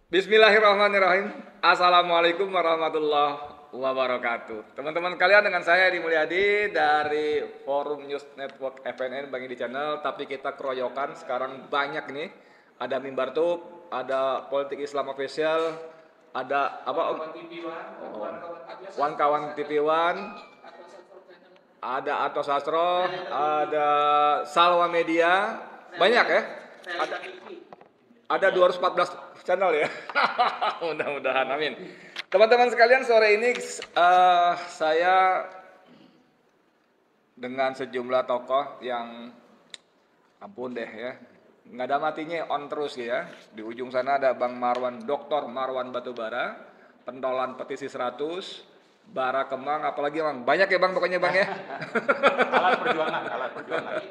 Bismillahirrahmanirrahim. Assalamualaikum warahmatullahi wabarakatuh. Teman-teman kalian, dengan saya Edi Mulyadi dari Forum News Network FNN Bang Edi Channel. Tapi kita keroyokan sekarang banyak nih. Ada Mimbar Tube, ada Politik Islam Official, ada apa? Wan Kawan TV One, ada Ato Sastro, ada Salwa Media, banyak ya. Ada 214 channel ya. Mudah-mudahan, amin. Teman-teman sekalian, sore ini saya dengan sejumlah tokoh yang ampun deh ya, nggak ada matinya, on terus ya. Di ujung sana ada Bang Marwan, Dr. Marwan Batubara, pentolan petisi 100, Bara Kemang, apalagi Bang, banyak ya Bang pokoknya Bang ya. Alat perjuangan.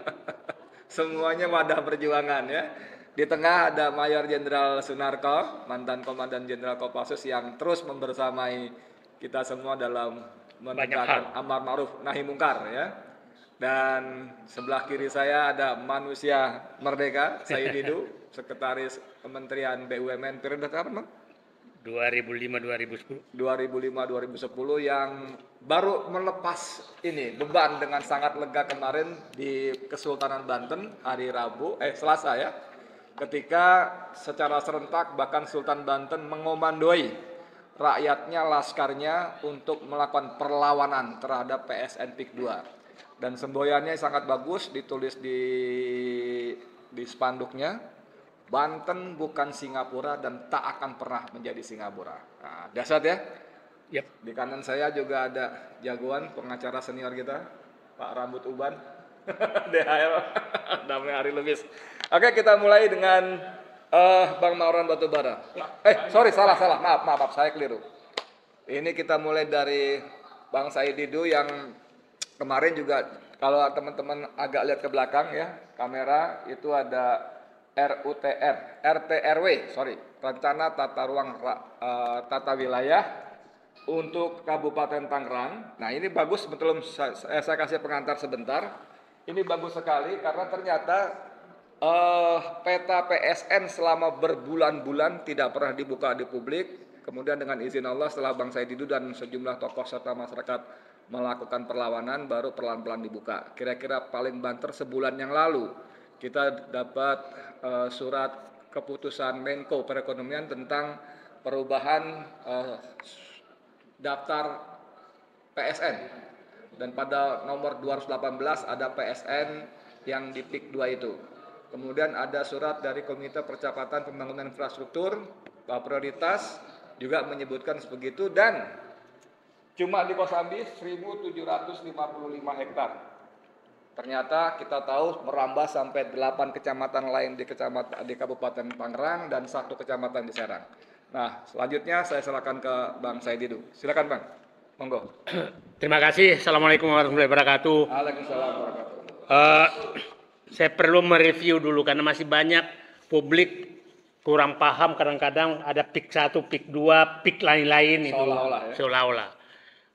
Semuanya wadah perjuangan ya. Di tengah ada Mayor Jenderal Sunarko, mantan Komandan Jenderal Kopassus, yang terus membersamai kita semua dalam menegakkan amar ma'ruf nahi mungkar ya. Dan sebelah kiri saya ada manusia merdeka, Said Didu, Sekretaris Kementerian BUMN periode kapan Bang? 2005-2010. 2005-2010, yang baru melepas ini beban dengan sangat lega kemarin di Kesultanan Banten hari Selasa ya, ketika secara serentak bahkan Sultan Banten mengomandoi rakyatnya, laskarnya untuk melakukan perlawanan terhadap PSN PIK 2. Dan semboyannya sangat bagus, ditulis di spanduknya, Banten bukan Singapura dan tak akan pernah menjadi Singapura. Nah, dahsyat ya. Yep. Di kanan saya juga ada jagoan pengacara senior kita, Pak Rambut Uban, DHL, Damai Hari Lubis. Oke, kita mulai dengan Bang Marwan Batubara. Salah, maaf, saya keliru. Ini kita mulai dari Bang Said Didu yang kemarin juga, kalau teman-teman agak lihat ke belakang ya, kamera itu ada Rencana Tata Ruang Tata Wilayah untuk Kabupaten Tangerang. Nah, ini bagus, betul, saya kasih pengantar sebentar. Ini bagus sekali karena ternyata peta PSN selama berbulan-bulan tidak pernah dibuka di publik. Kemudian dengan izin Allah, setelah Bang Said Didu dan sejumlah tokoh serta masyarakat melakukan perlawanan, baru pelan-pelan dibuka. Kira-kira paling banter sebulan yang lalu kita dapat surat keputusan Menko Perekonomian tentang perubahan daftar PSN. Dan pada nomor 218 ada PSN yang di PIK 2 itu. Kemudian ada surat dari Komite Percepatan Pembangunan Infrastruktur prioritas juga menyebutkan sebegitu, dan cuma di Kosambi 1.755 hektar. Ternyata kita tahu merambah sampai 8 kecamatan lain di Kabupaten Tangerang dan 1 kecamatan di Serang. Nah, selanjutnya saya silakan ke Bang Said Didu. Silakan Bang. Monggo. Terima kasih. Assalamualaikum warahmatullahi wabarakatuh. Waalaikumsalam warahmatullahi wabarakatuh. Saya perlu mereview dulu karena masih banyak publik kurang paham, kadang-kadang ada PIK 1, PIK 2, PIK lain-lain itu. Seolah-olah.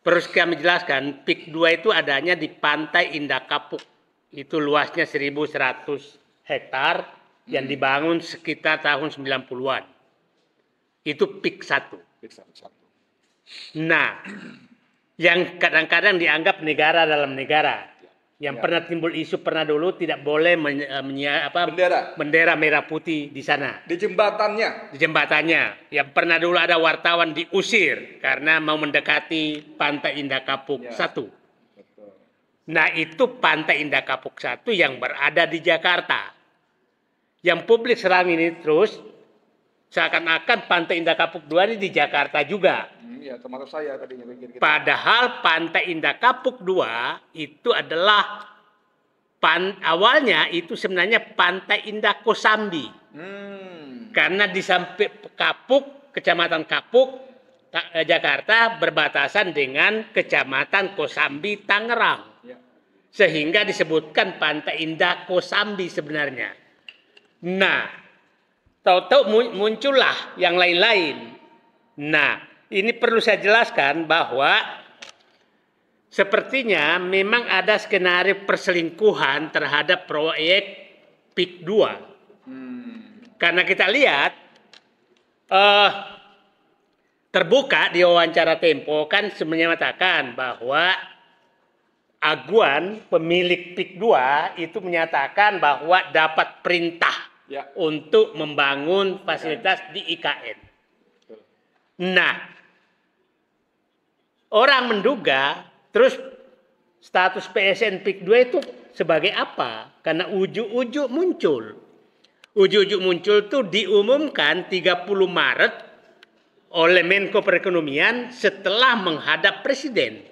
Terus kami jelaskan, PIK 2 itu adanya di Pantai Indah Kapuk. Itu luasnya 1.100 hektar yang dibangun sekitar tahun 90-an. Itu PIK 1. Nah, yang kadang-kadang dianggap negara dalam negara. Yang pernah timbul isu dulu tidak boleh bendera merah putih di sana. Di jembatannya. Yang pernah dulu ada wartawan diusir karena mau mendekati Pantai Indah Kapuk 1. Nah, itu Pantai Indah Kapuk 1 yang berada di Jakarta. Yang publik serang ini terus seakan-akan Pantai Indah Kapuk 2 ini di Jakarta juga. Ya, termasuk saya tadinya pikir gitu. Padahal Pantai Indah Kapuk 2 itu adalah awalnya itu sebenarnya Pantai Indah Kosambi. Karena di samping Kapuk, Kecamatan Kapuk, Jakarta berbatasan dengan Kecamatan Kosambi, Tangerang. Sehingga disebutkan Pantai Indah Kosambi sebenarnya. Nah, tahu-tahu muncullah yang lain-lain. Nah, ini perlu saya jelaskan bahwa sepertinya memang ada skenario perselingkuhan terhadap proyek PIK 2. Karena kita lihat terbuka di wawancara Tempo kan menyatakan bahwa Aguan pemilik PIK 2 itu menyatakan bahwa dapat perintah untuk membangun fasilitas di IKN. Nah, orang menduga terus status PSN PIK 2 itu sebagai apa? Karena ujuk-ujuk muncul. Ujuk-ujuk muncul itu diumumkan 30 Maret oleh Menko Perekonomian setelah menghadap Presiden.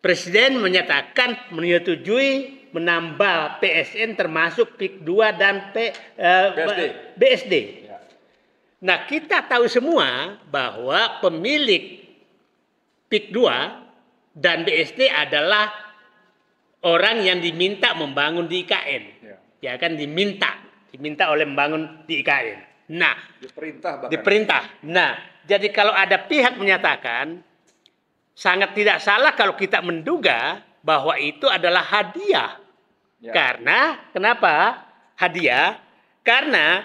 Presiden menyatakan menyetujui menambah PSN termasuk PIK 2 dan BSD. Nah, kita tahu semua bahwa pemilik PIK 2 dan BSD adalah orang yang diminta membangun di IKN. Ya kan, diminta oleh membangun di IKN. Nah, diperintah. Nah, jadi kalau ada pihak menyatakan, sangat tidak salah kalau kita menduga bahwa itu adalah hadiah. Karena, kenapa hadiah? Karena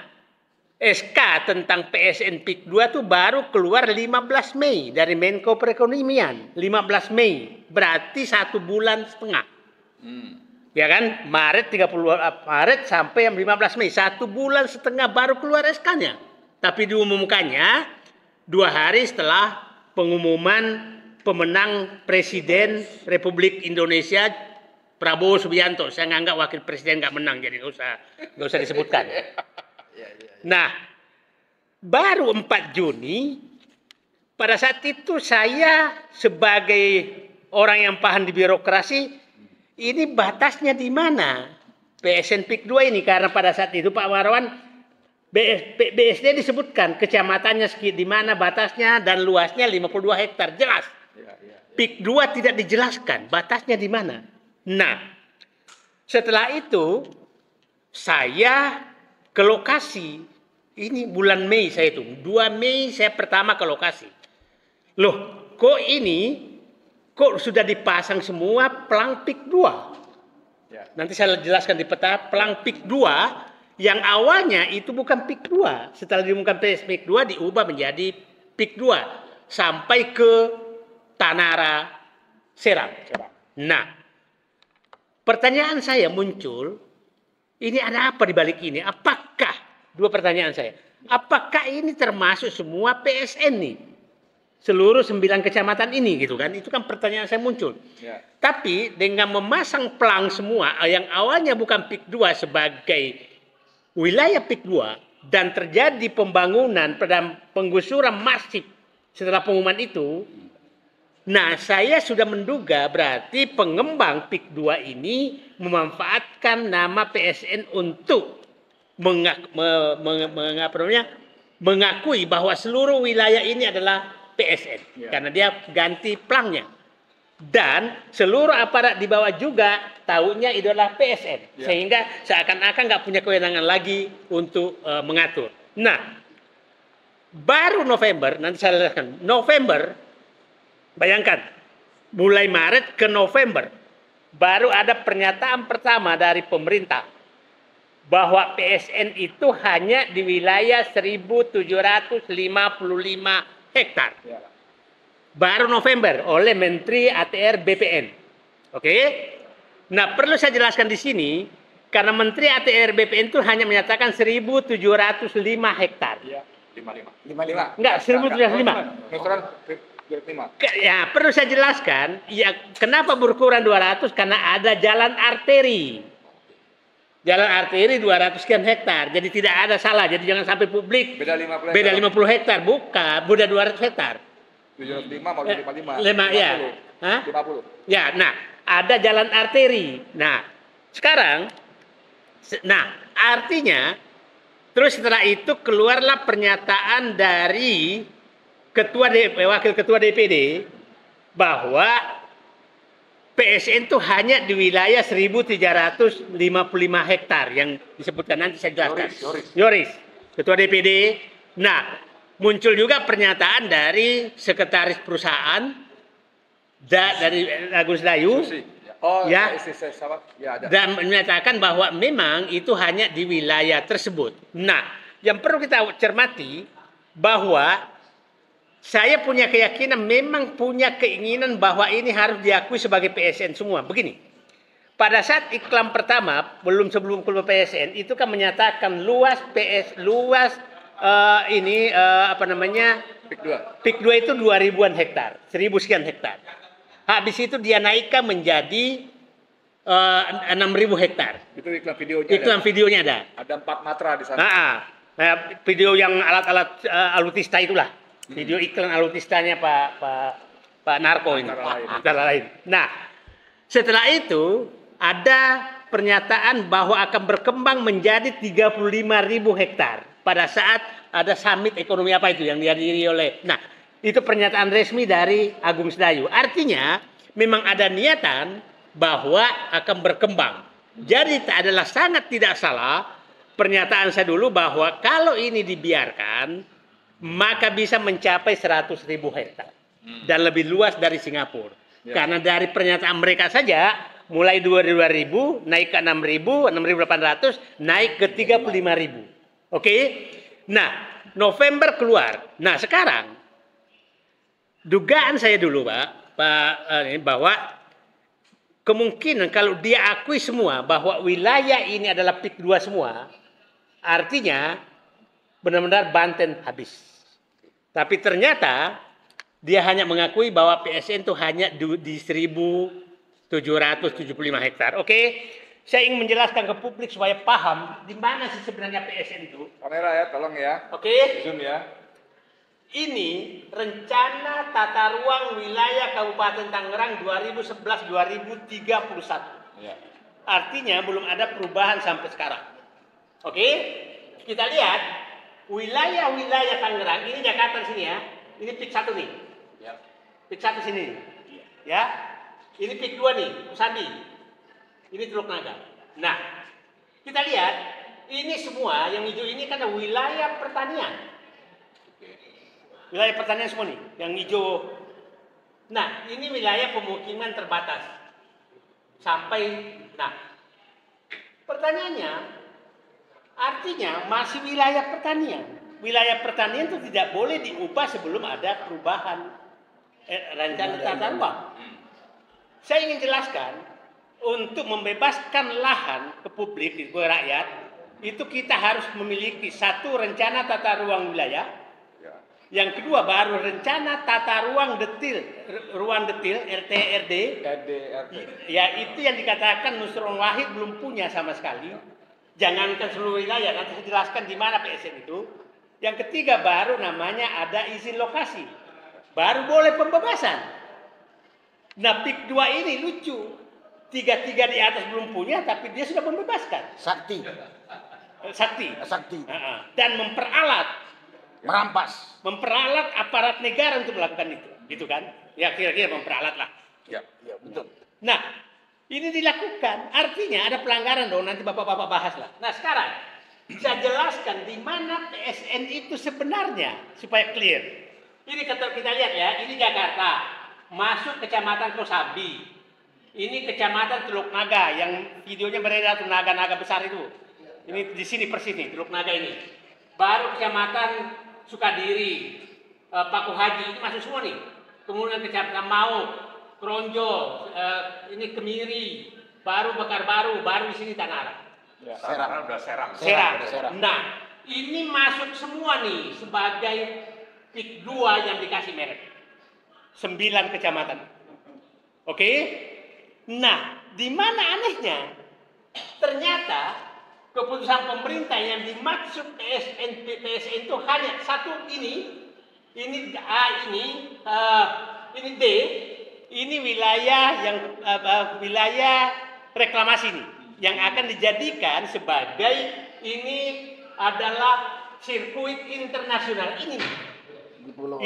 SK tentang PSN PIK 2 itu baru keluar 15 Mei dari Menko Perekonomian. 15 Mei, berarti 1 bulan setengah. Ya kan, Maret 30 Maret sampai 15 Mei, 1 bulan setengah baru keluar SK-nya. Tapi diumumkannya 2 hari setelah pengumuman pemenang Presiden Republik Indonesia Prabowo Subianto. Saya nganggap wakil presiden nggak menang, jadi nggak usah disebutkan. Nah, baru 4 Juni, pada saat itu saya sebagai orang yang paham di birokrasi, ini batasnya di mana PSN PIK 2 ini? Karena pada saat itu Pak Marwan, BSD disebutkan kecamatannya di mana batasnya dan luasnya 52 hektar, jelas. PIK 2 tidak dijelaskan batasnya di mana. Nah, setelah itu saya ke lokasi. Ini bulan Mei saya itu. 2 Mei saya pertama ke lokasi. Loh, kok sudah dipasang semua pelang PIK 2? Nanti saya jelaskan di peta pelang PIK 2 yang awalnya itu bukan PIK 2. Setelah diumumkan PIK 2 diubah menjadi PIK 2 sampai ke Tanara Serang. Nah, pertanyaan saya muncul, ini ada apa di balik ini? Apakah, dua pertanyaan saya, apakah ini termasuk semua PSN nih? Seluruh 9 kecamatan ini gitu kan? Itu kan pertanyaan saya muncul. Tapi dengan memasang pelang semua yang awalnya bukan PIK 2 sebagai wilayah PIK 2 dan terjadi pembangunan dan penggusuran masif setelah pengumuman itu, nah, saya sudah menduga berarti pengembang PIK 2 ini memanfaatkan nama PSN untuk mengakui bahwa seluruh wilayah ini adalah PSN. Karena dia ganti pelangnya. Dan seluruh aparat di bawah juga tahunya itu adalah PSN. Sehingga seakan-akan nggak punya kewenangan lagi untuk mengatur. Nah, baru November, nanti saya jelaskan, November, bayangkan, mulai Maret ke November, baru ada pernyataan pertama dari pemerintah bahwa PSN itu hanya di wilayah 1.755 hektar. Baru November oleh Menteri ATR BPN. Oke? Nah, perlu saya jelaskan di sini, karena Menteri ATR BPN itu hanya menyatakan 1.705 hektar. 55. Enggak, 1.705. Ya, perlu saya jelaskan, ya kenapa berkurang 200? Karena ada jalan arteri. Jalan arteri 200 sekian hektar. Jadi tidak ada salah. Jadi jangan sampai publik beda 50 hektar. Bukan, beda 200 hektar. 705 mau 55. 50. Ya. Hah? 50. Ya, nah, ada jalan arteri. Nah, sekarang artinya terus setelah itu keluarlah pernyataan dari wakil ketua DPD bahwa PSN itu hanya di wilayah 1.355 hektar yang disebutkan, nanti saya jelaskan. Yoris, ketua DPD. Nah, muncul juga pernyataan dari sekretaris perusahaan dari Agus Dayu. Dan menyatakan bahwa memang itu hanya di wilayah tersebut. Nah, yang perlu kita cermati bahwa saya punya keyakinan, memang punya keinginan bahwa ini harus diakui sebagai PSN semua. Begini, pada saat iklan pertama, sebelum keluar PSN, itu kan menyatakan luas PIK 2 itu 2.000-an hektar, 1.000 sekian hektar. Habis itu dia naikkan menjadi 6.000 hektar. Itu iklan videonya. Iklan videonya ada. Ada 4 matra di sana. Video yang alat-alat alutista itulah. Video iklan alutistanya Pak Narko ini. Antara lain. Nah, setelah itu ada pernyataan bahwa akan berkembang menjadi 35.000 hektar pada saat ada summit ekonomi apa itu yang dihadiri oleh. Nah, itu pernyataan resmi dari Agung Sedayu. Artinya memang ada niatan bahwa akan berkembang. Jadi adalah sangat tidak salah pernyataan saya dulu bahwa kalau ini dibiarkan maka bisa mencapai 100.000 hektar dan lebih luas dari Singapura. Karena dari pernyataan mereka saja mulai 2.000 naik ke 6.000, 6.800 naik ke 35.000. Oke? Nah, November keluar. Nah, sekarang dugaan saya dulu, Pak, bahwa kemungkinan kalau dia akui semua bahwa wilayah ini adalah PIK 2 semua, artinya benar-benar Banten habis. Tapi ternyata dia hanya mengakui bahwa PSN itu hanya di 1.775 hektar. Oke, saya ingin menjelaskan ke publik supaya paham di mana sih sebenarnya PSN itu. Kamera ya, tolong ya. Oke. Zoom ya. Ini rencana tata ruang wilayah Kabupaten Tangerang 2011-2031. Ya. Artinya belum ada perubahan sampai sekarang. Oke, kita lihat wilayah-wilayah Tangerang, ini Jakarta sini ya. Ini PIK 1 nih. Ya. PIK 1 sini. Ya. Ini PIK 2 nih, Usambi. Ini Teluk Naga. Nah, kita lihat ini semua yang hijau ini kan wilayah pertanian. Wilayah pertanian semua nih, yang hijau. Nah, ini wilayah pemukiman terbatas. Pertanyaannya, artinya masih wilayah pertanian. Wilayah pertanian itu tidak boleh diubah sebelum ada perubahan rencana tata ruang. Saya ingin jelaskan, untuk membebaskan lahan ke publik, ke rakyat, itu kita harus memiliki satu rencana tata ruang wilayah. Yang kedua baru rencana tata ruang detil RTRD. Ya, itu yang dikatakan Nusron Wahid belum punya sama sekali. Jangankan seluruh wilayah, nanti saya jelaskan di mana PSN itu. Yang ketiga baru namanya ada izin lokasi. Baru boleh pembebasan. Nah, PIK 2 ini lucu. 3 di atas belum punya, tapi dia sudah membebaskan. Sakti. Dan memperalat aparat negara untuk melakukan itu, gitu kan? Ya, kira-kira memperalat lah. Ya, betul. Nah, ini dilakukan, artinya ada pelanggaran dong. Nanti bapak-bapak bahas lah. Nah, sekarang saya jelaskan di mana PSN itu sebenarnya supaya clear. Ini kita lihat ya, ini Jakarta, masuk kecamatan Kosambi. Ini kecamatan Teluk Naga yang videonya beredar tuh, naga-naga besar itu. Ini di sini persis nih, Teluk Naga ini. Baru kecamatan Sukadiri, Paku Haji, ini masuk semua nih. Kemudian kecamatan Mauk, Kronjo, ini Kemiri, baru Bakar Baru, baru di sini Tanara. Ya, Serang. Nah, ini masuk semua nih sebagai PIK 2 yang dikasih merek. 9 kecamatan. Oke? Nah, di mana anehnya? Ternyata keputusan pemerintah yang dimaksud PSN itu hanya satu ini A ini D, ini wilayah yang wilayah reklamasi nih, yang akan dijadikan sebagai ini adalah sirkuit internasional ini.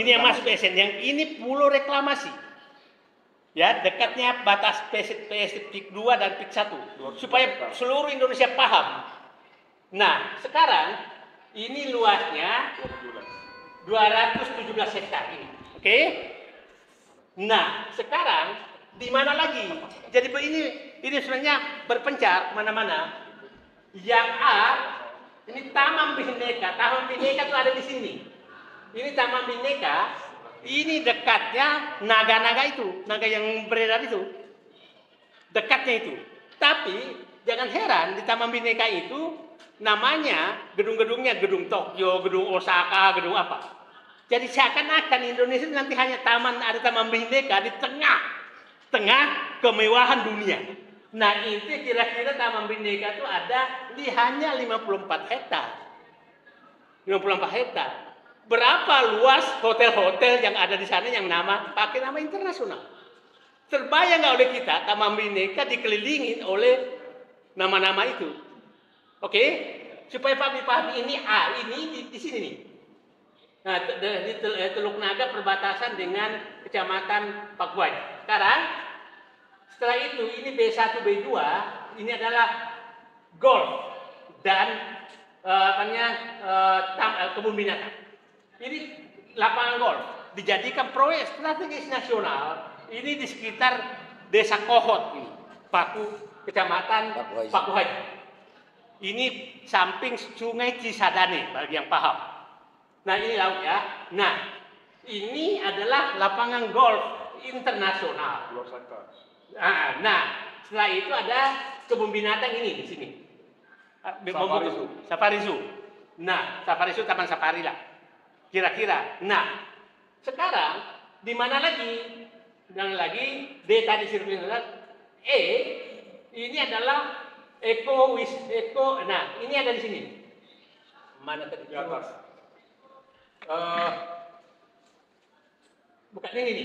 Ini yang masuk PSN, yang ini pulau reklamasi. Ya, dekatnya batas PIK 2 dan PIK 1 supaya seluruh Indonesia paham. Nah, sekarang ini luasnya 217 hektar ini. Oke? Nah, sekarang di mana lagi? Jadi ini sebenarnya berpencar mana-mana. Yang A Ini Taman Bhinneka. Taman Bhinneka itu ada di sini. Ini Taman Bhinneka. Ini dekatnya naga-naga itu, naga yang beredar itu. Dekatnya itu. Tapi jangan heran di Taman Bhinneka itu namanya gedung-gedungnya gedung Tokyo, gedung Osaka, gedung apa. Jadi seakan-akan Indonesia nanti hanya ada Taman Bhinneka di tengah kemewahan dunia. Nah itu kira-kira Taman Bhinneka itu ada hanya 54 hektar. 54 hektar. Berapa luas hotel-hotel yang ada di sana yang pakai nama internasional? Terbayang nggak oleh kita Taman Bhinneka dikelilingin oleh nama-nama itu? Oke, supaya Pak dipahami ini ini di sini nih. Nah, di Teluk Naga perbatasan dengan Kecamatan Pakuan. Setelah itu ini B1, B2, ini adalah golf dan kebun binatang. Ini lapangan golf dijadikan proyek strategis nasional. Ini di sekitar Desa Kohot ini, Kecamatan Pakuhaji. Ini samping Sungai Cisadane bagi yang paham. Nah ini laut ya. Nah ini adalah lapangan golf internasional. Nah setelah itu ada kebun binatang ini di sini. Safari Zoo. Nah Safari Zoo Taman Safari lah. Kira-kira. Nah sekarang di mana lagi? Dan lagi D tadi sirkuit ini adalah Nah ini ada di sini. Mana tadi? Di atas. Bukan ini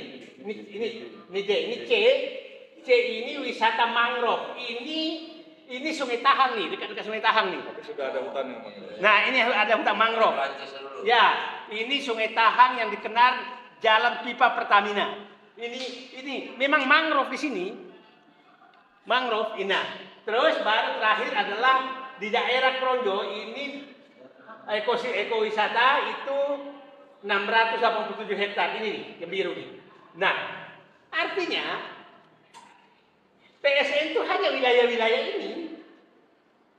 J, ini C ini wisata mangrove. Ini Sungai Tahang nih, dekat Sungai Tahang nih. Tapi sudah ada hutan yang Nah, ini ada hutan mangrove. Ya, ini Sungai Tahang yang dikenal jalan pipa Pertamina. Ini memang mangrove di sini. Mangrove ini. Terus baru terakhir adalah di daerah Kronjo ini ekowisata itu 687 hektar ini nih, yang biru nih. Nah, artinya PSN itu hanya wilayah-wilayah ini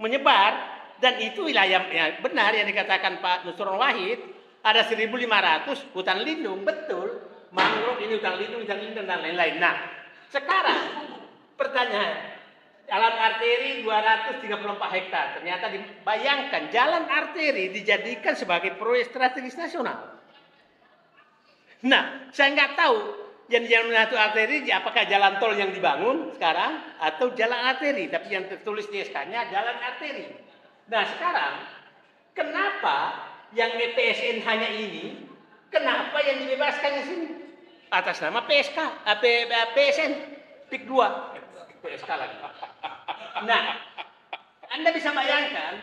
menyebar dan itu wilayah ya, benar yang dikatakan Pak Nusron Wahid ada 1.500 hutan lindung, betul. Mangrove ini hutan lindung dan lain-lain. Nah, sekarang pertanyaan jalan arteri 234 hektar. Ternyata dibayangkan jalan arteri dijadikan sebagai proyek strategis nasional. Nah, saya nggak tahu yang jalan arteri apakah jalan tol yang dibangun sekarang atau jalan arteri. Tapi yang tertulis di SK-nya jalan arteri. Nah, sekarang kenapa yang PSN hanya ini? Kenapa yang dibebaskan di sini? Atas nama PSN PIK 2. PSK lagi. Nah, Anda bisa bayangkan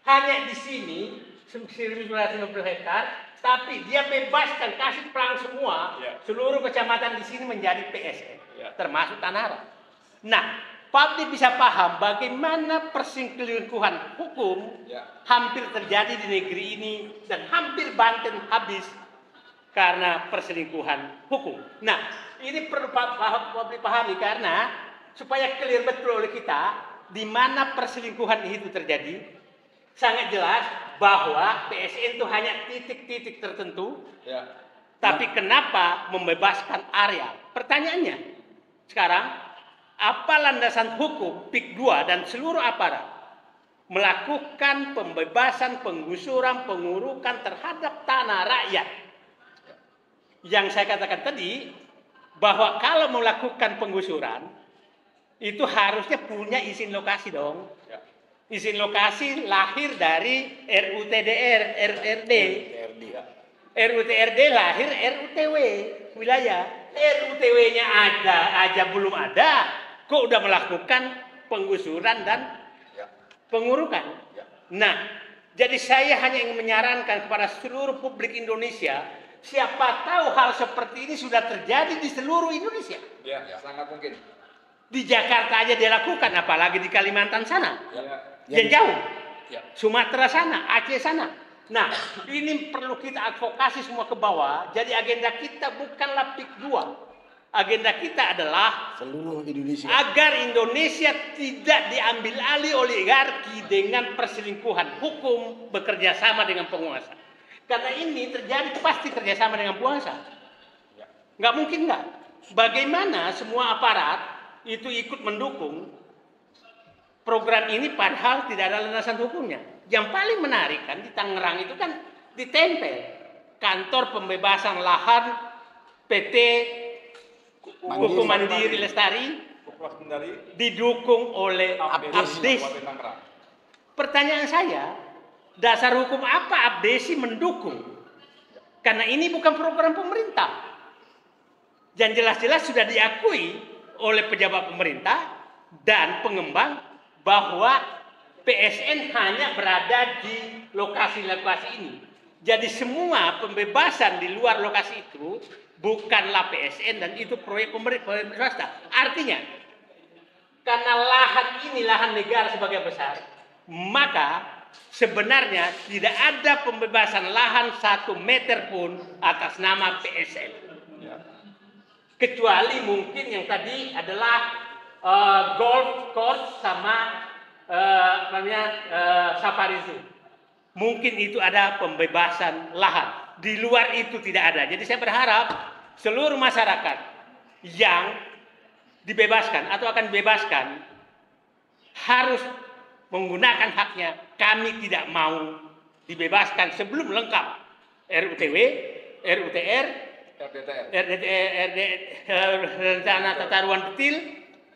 hanya di sini 1.950 hektar, tapi dia bebaskan kasih pelang semua seluruh kecamatan di sini menjadi PSN, termasuk Tanara. Nah, publik bisa paham bagaimana perselingkuhan hukum hampir terjadi di negeri ini dan hampir Banten habis karena perselingkuhan hukum. Nah, ini perlu publik pahami karena supaya clear betul oleh kita di mana perselingkuhan itu terjadi, sangat jelas bahwa PSN itu hanya titik-titik tertentu. Tapi kenapa membebaskan area? Pertanyaannya sekarang, apa landasan hukum PIK 2 dan seluruh aparat melakukan pembebasan, penggusuran, pengurukan terhadap tanah rakyat? Yang saya katakan tadi bahwa kalau melakukan penggusuran itu harusnya punya izin lokasi dong. Izin lokasi lahir dari RUTDR, RRD. RUTRD lahir RUTW wilayah. RUTW-nya aja belum ada, kok udah melakukan penggusuran dan pengurukan. Nah, jadi saya hanya ingin menyarankan kepada seluruh publik Indonesia, siapa tahu hal seperti ini sudah terjadi di seluruh Indonesia. Ya, sangat mungkin. Di Jakarta aja dia lakukan, apalagi di Kalimantan sana. Yang jauh. Sumatera sana, Aceh sana. Nah, ini perlu kita advokasi semua ke bawah. Jadi agenda kita bukanlah PIK 2. Agenda kita adalah seluruh Indonesia agar Indonesia tidak diambil alih oligarki dengan perselingkuhan hukum bekerja sama dengan penguasa. Karena ini terjadi pasti kerjasama dengan penguasa. Nggak mungkin nggak. Bagaimana semua aparat itu ikut mendukung program ini padahal tidak ada landasan hukumnya. Yang paling menarik kan di Tangerang itu kan ditempel kantor pembebasan lahan PT Kuku Mandiri Lestari didukung oleh Abdesi. Pertanyaan saya, dasar hukum apa Abdesi mendukung? Karena ini bukan program pemerintah. Dan jelas-jelas sudah diakui oleh pejabat pemerintah dan pengembang bahwa PSN hanya berada di lokasi-lokasi ini. Jadi semua pembebasan di luar lokasi itu bukanlah PSN dan itu proyek pemerintah swasta. Artinya, karena lahan ini lahan negara sebagai besar, maka sebenarnya tidak ada pembebasan lahan 1 meter pun atas nama PSN. Kecuali mungkin yang tadi adalah golf course sama safari zoo. Mungkin itu ada pembebasan lahan. Di luar itu tidak ada. Jadi saya berharap seluruh masyarakat yang dibebaskan atau akan dibebaskan harus menggunakan haknya. Kami tidak mau dibebaskan sebelum lengkap RUTW, RUTR, rencana tata ruang detail,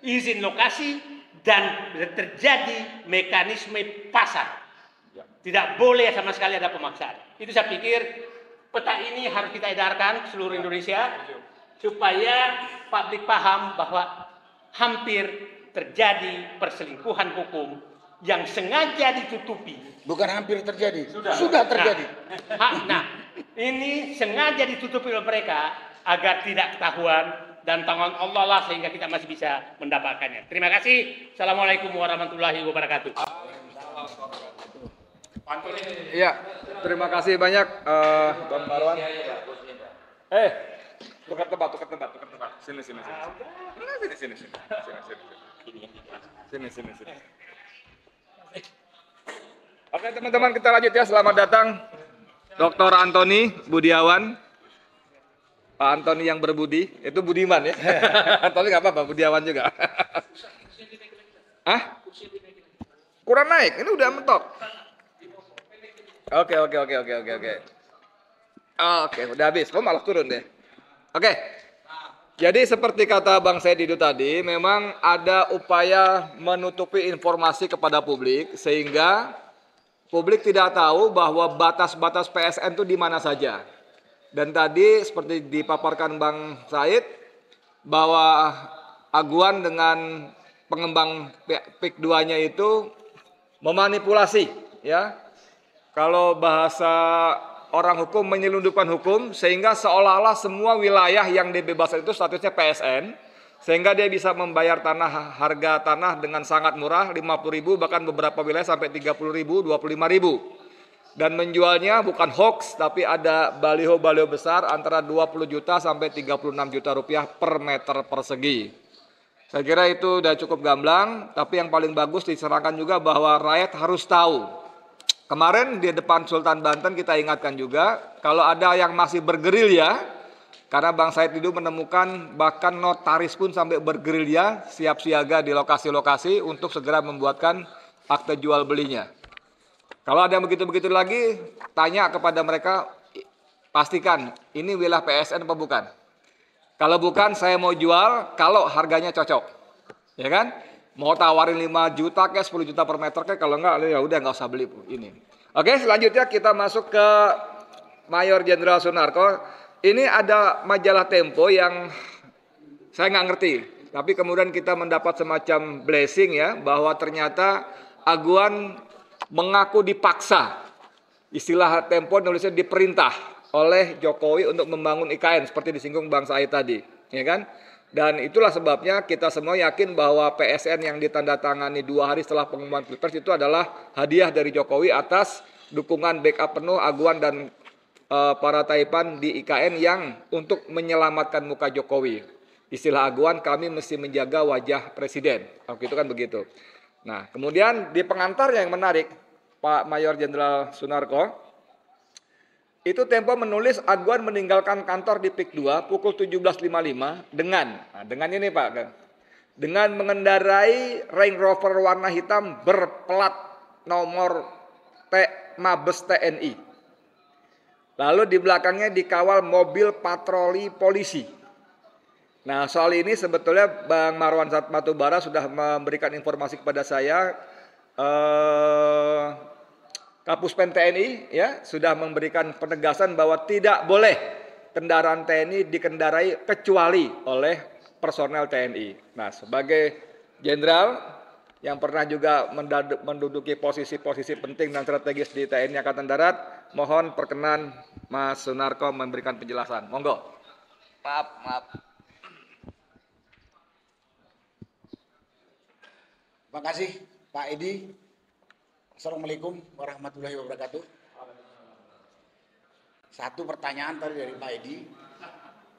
izin lokasi, dan terjadi mekanisme pasar. Tidak boleh sama sekali ada pemaksaan. Itu saya pikir peta ini harus kita edarkan seluruh Indonesia supaya publik paham bahwa hampir terjadi perselingkuhan hukum yang sengaja ditutupi. bukan hampir terjadi, sudah terjadi. Nah, ini sengaja ditutupi oleh mereka agar tidak ketahuan dan tangan Allah lah sehingga kita masih bisa mendapatkannya. Terima kasih. Assalamualaikum warahmatullahi wabarakatuh. Iya, terima kasih banyak Bang Marwan. Tukar tempat. Sini. Sini. Oke teman-teman, kita lanjut ya. Selamat datang Dr. Antoni Budiawan. Pak Antoni yang berbudi, itu Budiman ya. Antoni nggak apa-apa, Budiawan juga. Kurang naik, ini udah mentok. Oke, udah habis. Oh, malah turun deh. Oke. Jadi seperti kata Bang Said itu tadi, memang ada upaya menutupi informasi kepada publik sehingga publik tidak tahu bahwa batas-batas PSN itu di mana saja. Dan tadi seperti dipaparkan Bang Said bahwa aguan dengan pengembang PIK 2-nya itu memanipulasi ya. Kalau bahasa orang hukum menyelundupkan hukum sehingga seolah-olah semua wilayah yang dibebaskan itu statusnya PSN sehingga dia bisa membayar harga tanah dengan sangat murah 50.000 bahkan beberapa wilayah sampai 30.000, 25.000 dan menjualnya bukan hoax tapi ada baliho-baliho besar antara 20 juta sampai 36 juta rupiah per meter persegi. Saya kira itu udah cukup gamblang, tapi yang paling bagus diserahkan juga bahwa rakyat harus tahu. Kemarin di depan Sultan Banten kita ingatkan juga, kalau ada yang masih bergerilya, karena Bang Said itu menemukan bahkan notaris pun sampai bergerilya, siap siaga di lokasi-lokasi untuk segera membuatkan akte jual belinya. Kalau ada yang begitu-begitu lagi, tanya kepada mereka, pastikan ini wilayah PSN apa bukan. Kalau bukan, saya mau jual kalau harganya cocok. Ya kan? Mau tawarin 5 juta kayak 10 juta per meter kayak kalau enggak ya udah nggak usah beli ini. Oke, selanjutnya kita masuk ke Mayor Jenderal Sunarko. Ini ada majalah Tempo yang saya nggak ngerti, tapi kemudian kita mendapat semacam blessing ya bahwa ternyata aguan mengaku dipaksa. Istilah Tempo nulisnya diperintah oleh Jokowi untuk membangun IKN seperti disinggung Bang Said tadi, ya kan? Dan itulah sebabnya kita semua yakin bahwa PSN yang ditandatangani 2 hari setelah pengumuman Pilpres itu adalah hadiah dari Jokowi atas dukungan backup penuh aguan dan para taipan di IKN yang untuk menyelamatkan muka Jokowi. Istilah Aguan, kami mesti menjaga wajah presiden. Waktu itu kan begitu. Nah, kemudian di pengantar yang menarik, Pak Mayor Jenderal Sunarko, itu Tempo menulis Aguan meninggalkan kantor di PIK 2 pukul 17.55 dengan ini Pak, dengan mengendarai Range Rover warna hitam berplat nomor Mabes TNI. Lalu di belakangnya dikawal mobil patroli polisi. Nah, soal ini sebetulnya Bang Marwan Batubara sudah memberikan informasi kepada saya. Kapuspen TNI ya sudah memberikan penegasan bahwa tidak boleh kendaraan TNI dikendarai kecuali oleh personel TNI. Nah, sebagai jenderal yang pernah juga menduduki posisi-posisi penting dan strategis di TNI Angkatan Darat, mohon perkenan Mas Sunarko memberikan penjelasan. Monggo. Maaf. Terima kasih Pak Edi. Assalamualaikum warahmatullahi wabarakatuh. Satu pertanyaan tadi dari Pak Edi.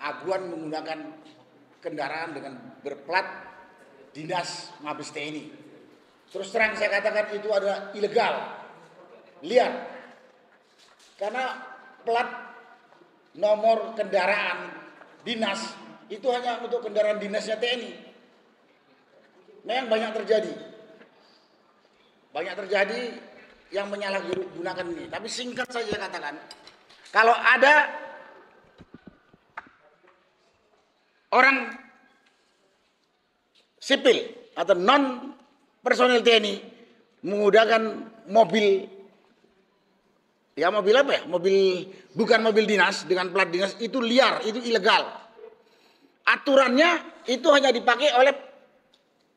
Aguan menggunakan kendaraan dengan berplat dinas Mabes TNI. Terus terang saya katakan itu adalah ilegal, liar. Karena plat nomor kendaraan dinas itu hanya untuk kendaraan dinasnya TNI. Memang banyak terjadi yang menyalahgunakan ini. Tapi singkat saja katakan, kalau ada orang sipil atau non personel TNI menggunakan mobil, ya mobil apa ya? Bukan mobil dinas dengan plat dinas, itu liar, itu ilegal. Aturannya itu hanya dipakai oleh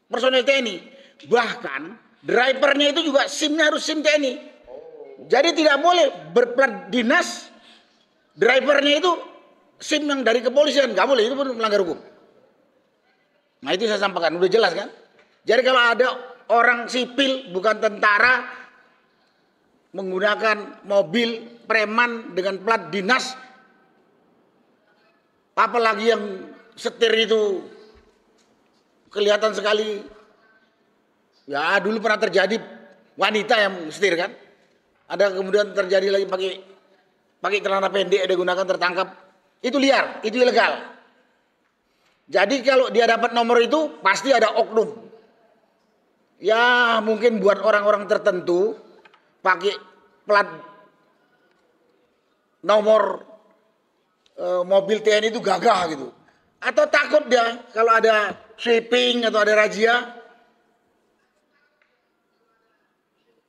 personel TNI. Bahkan drivernya itu juga SIM-nya harus SIM TNI. Jadi tidak boleh berplat dinas, drivernya itu SIM yang dari kepolisian, nggak boleh, itu pun melanggar hukum. Nah itu saya sampaikan, udah jelas kan? Jadi kalau ada orang sipil bukan tentara menggunakan mobil preman dengan plat dinas, apalagi yang setir itu kelihatan sekali. Ya dulu pernah terjadi wanita yang setir kan. Ada kemudian terjadi lagi pakai celana pendek dia gunakan tertangkap. Itu liar, itu ilegal. Jadi kalau dia dapat nomor itu pasti ada oknum. Ya mungkin buat orang-orang tertentu pakai plat nomor mobil TNI itu gagah gitu. Atau takut dia kalau ada sweeping atau ada razia.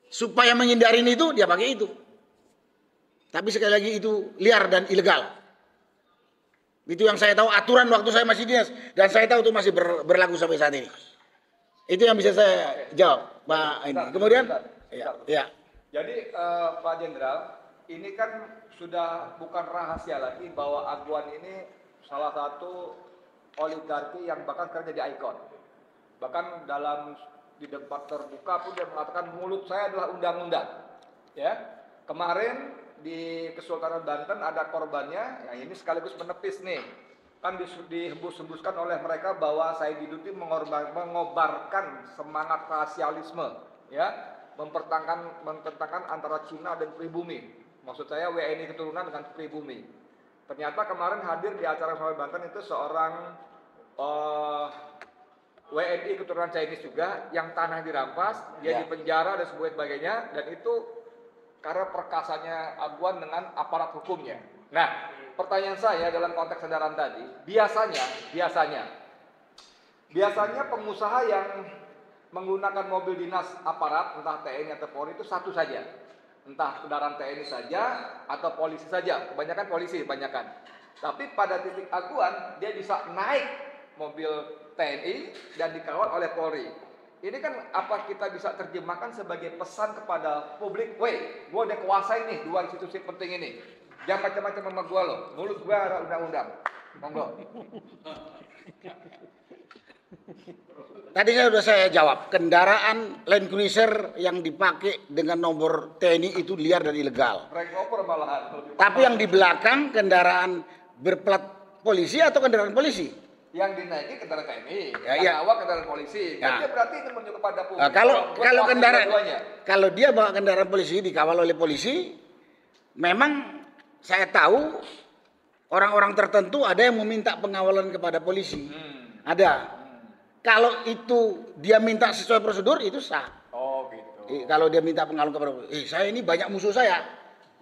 Supaya menghindari itu dia pakai itu. Tapi sekali lagi itu liar dan ilegal. Itu yang saya tahu aturan waktu saya masih dinas. Dan saya tahu itu masih berlaku sampai saat ini. Itu yang bisa saya jawab, Pak ini. Kemudian, ya. Jadi Pak Jenderal, ini kan sudah bukan rahasia lagi bahwa Aguan ini salah satu oligarki yang bahkan kerja di ikon. Bahkan di debat terbuka pun dia mengatakan mulut saya adalah undang-undang. Ya, kemarin di Kesultanan Banten ada korbannya, yang ini sekaligus menepis nih. Kan dihembus-hembuskan oleh mereka bahwa Said Diduti mengobarkan semangat rasialisme, ya, mententangkan antara Cina dan pribumi. Maksud saya WNI keturunan dengan pribumi. Ternyata kemarin hadir di acara Kesultanan Banten itu seorang WNI keturunan Chinese juga yang tanah dirampas, dia dipenjara dan sebagainya, dan itu karena perkasanya Aguan dengan aparat hukumnya. Nah, pertanyaan saya dalam konteks kendaraan tadi, biasanya pengusaha yang menggunakan mobil dinas aparat, entah TNI atau Polri itu satu saja. Entah kendaraan TNI saja atau polisi saja, kebanyakan polisi, kebanyakan. Tapi pada titik Aguan, dia bisa naik mobil TNI dan dikawal oleh Polri. Ini kan apa kita bisa terjemahkan sebagai pesan kepada publik, weh, gue udah kuasai nih dua institusi penting ini. Jangan macam-macam sama gue loh, mulut gue ada undang-undang. Monggo. Tadi sudah saya jawab, kendaraan Land Cruiser yang dipakai dengan nomor TNI itu liar dan ilegal. Range Rover malahan. Tapi yang di belakang kendaraan berplat polisi atau kendaraan polisi? yang dinaiki kendaraan TNI, Ya. awak kendaraan polisi. Ya. Dia berarti ini menunjuk kepada publik. Kalau kendaraan, dua-duanya. kalau dia bawa kendaraan polisi dikawal oleh polisi, memang saya tahu orang-orang tertentu ada yang meminta pengawalan kepada polisi. Ada. Kalau itu dia minta sesuai prosedur itu sah. Oh gitu. Kalau dia minta pengawalan kepada polisi, saya ini banyak musuh saya,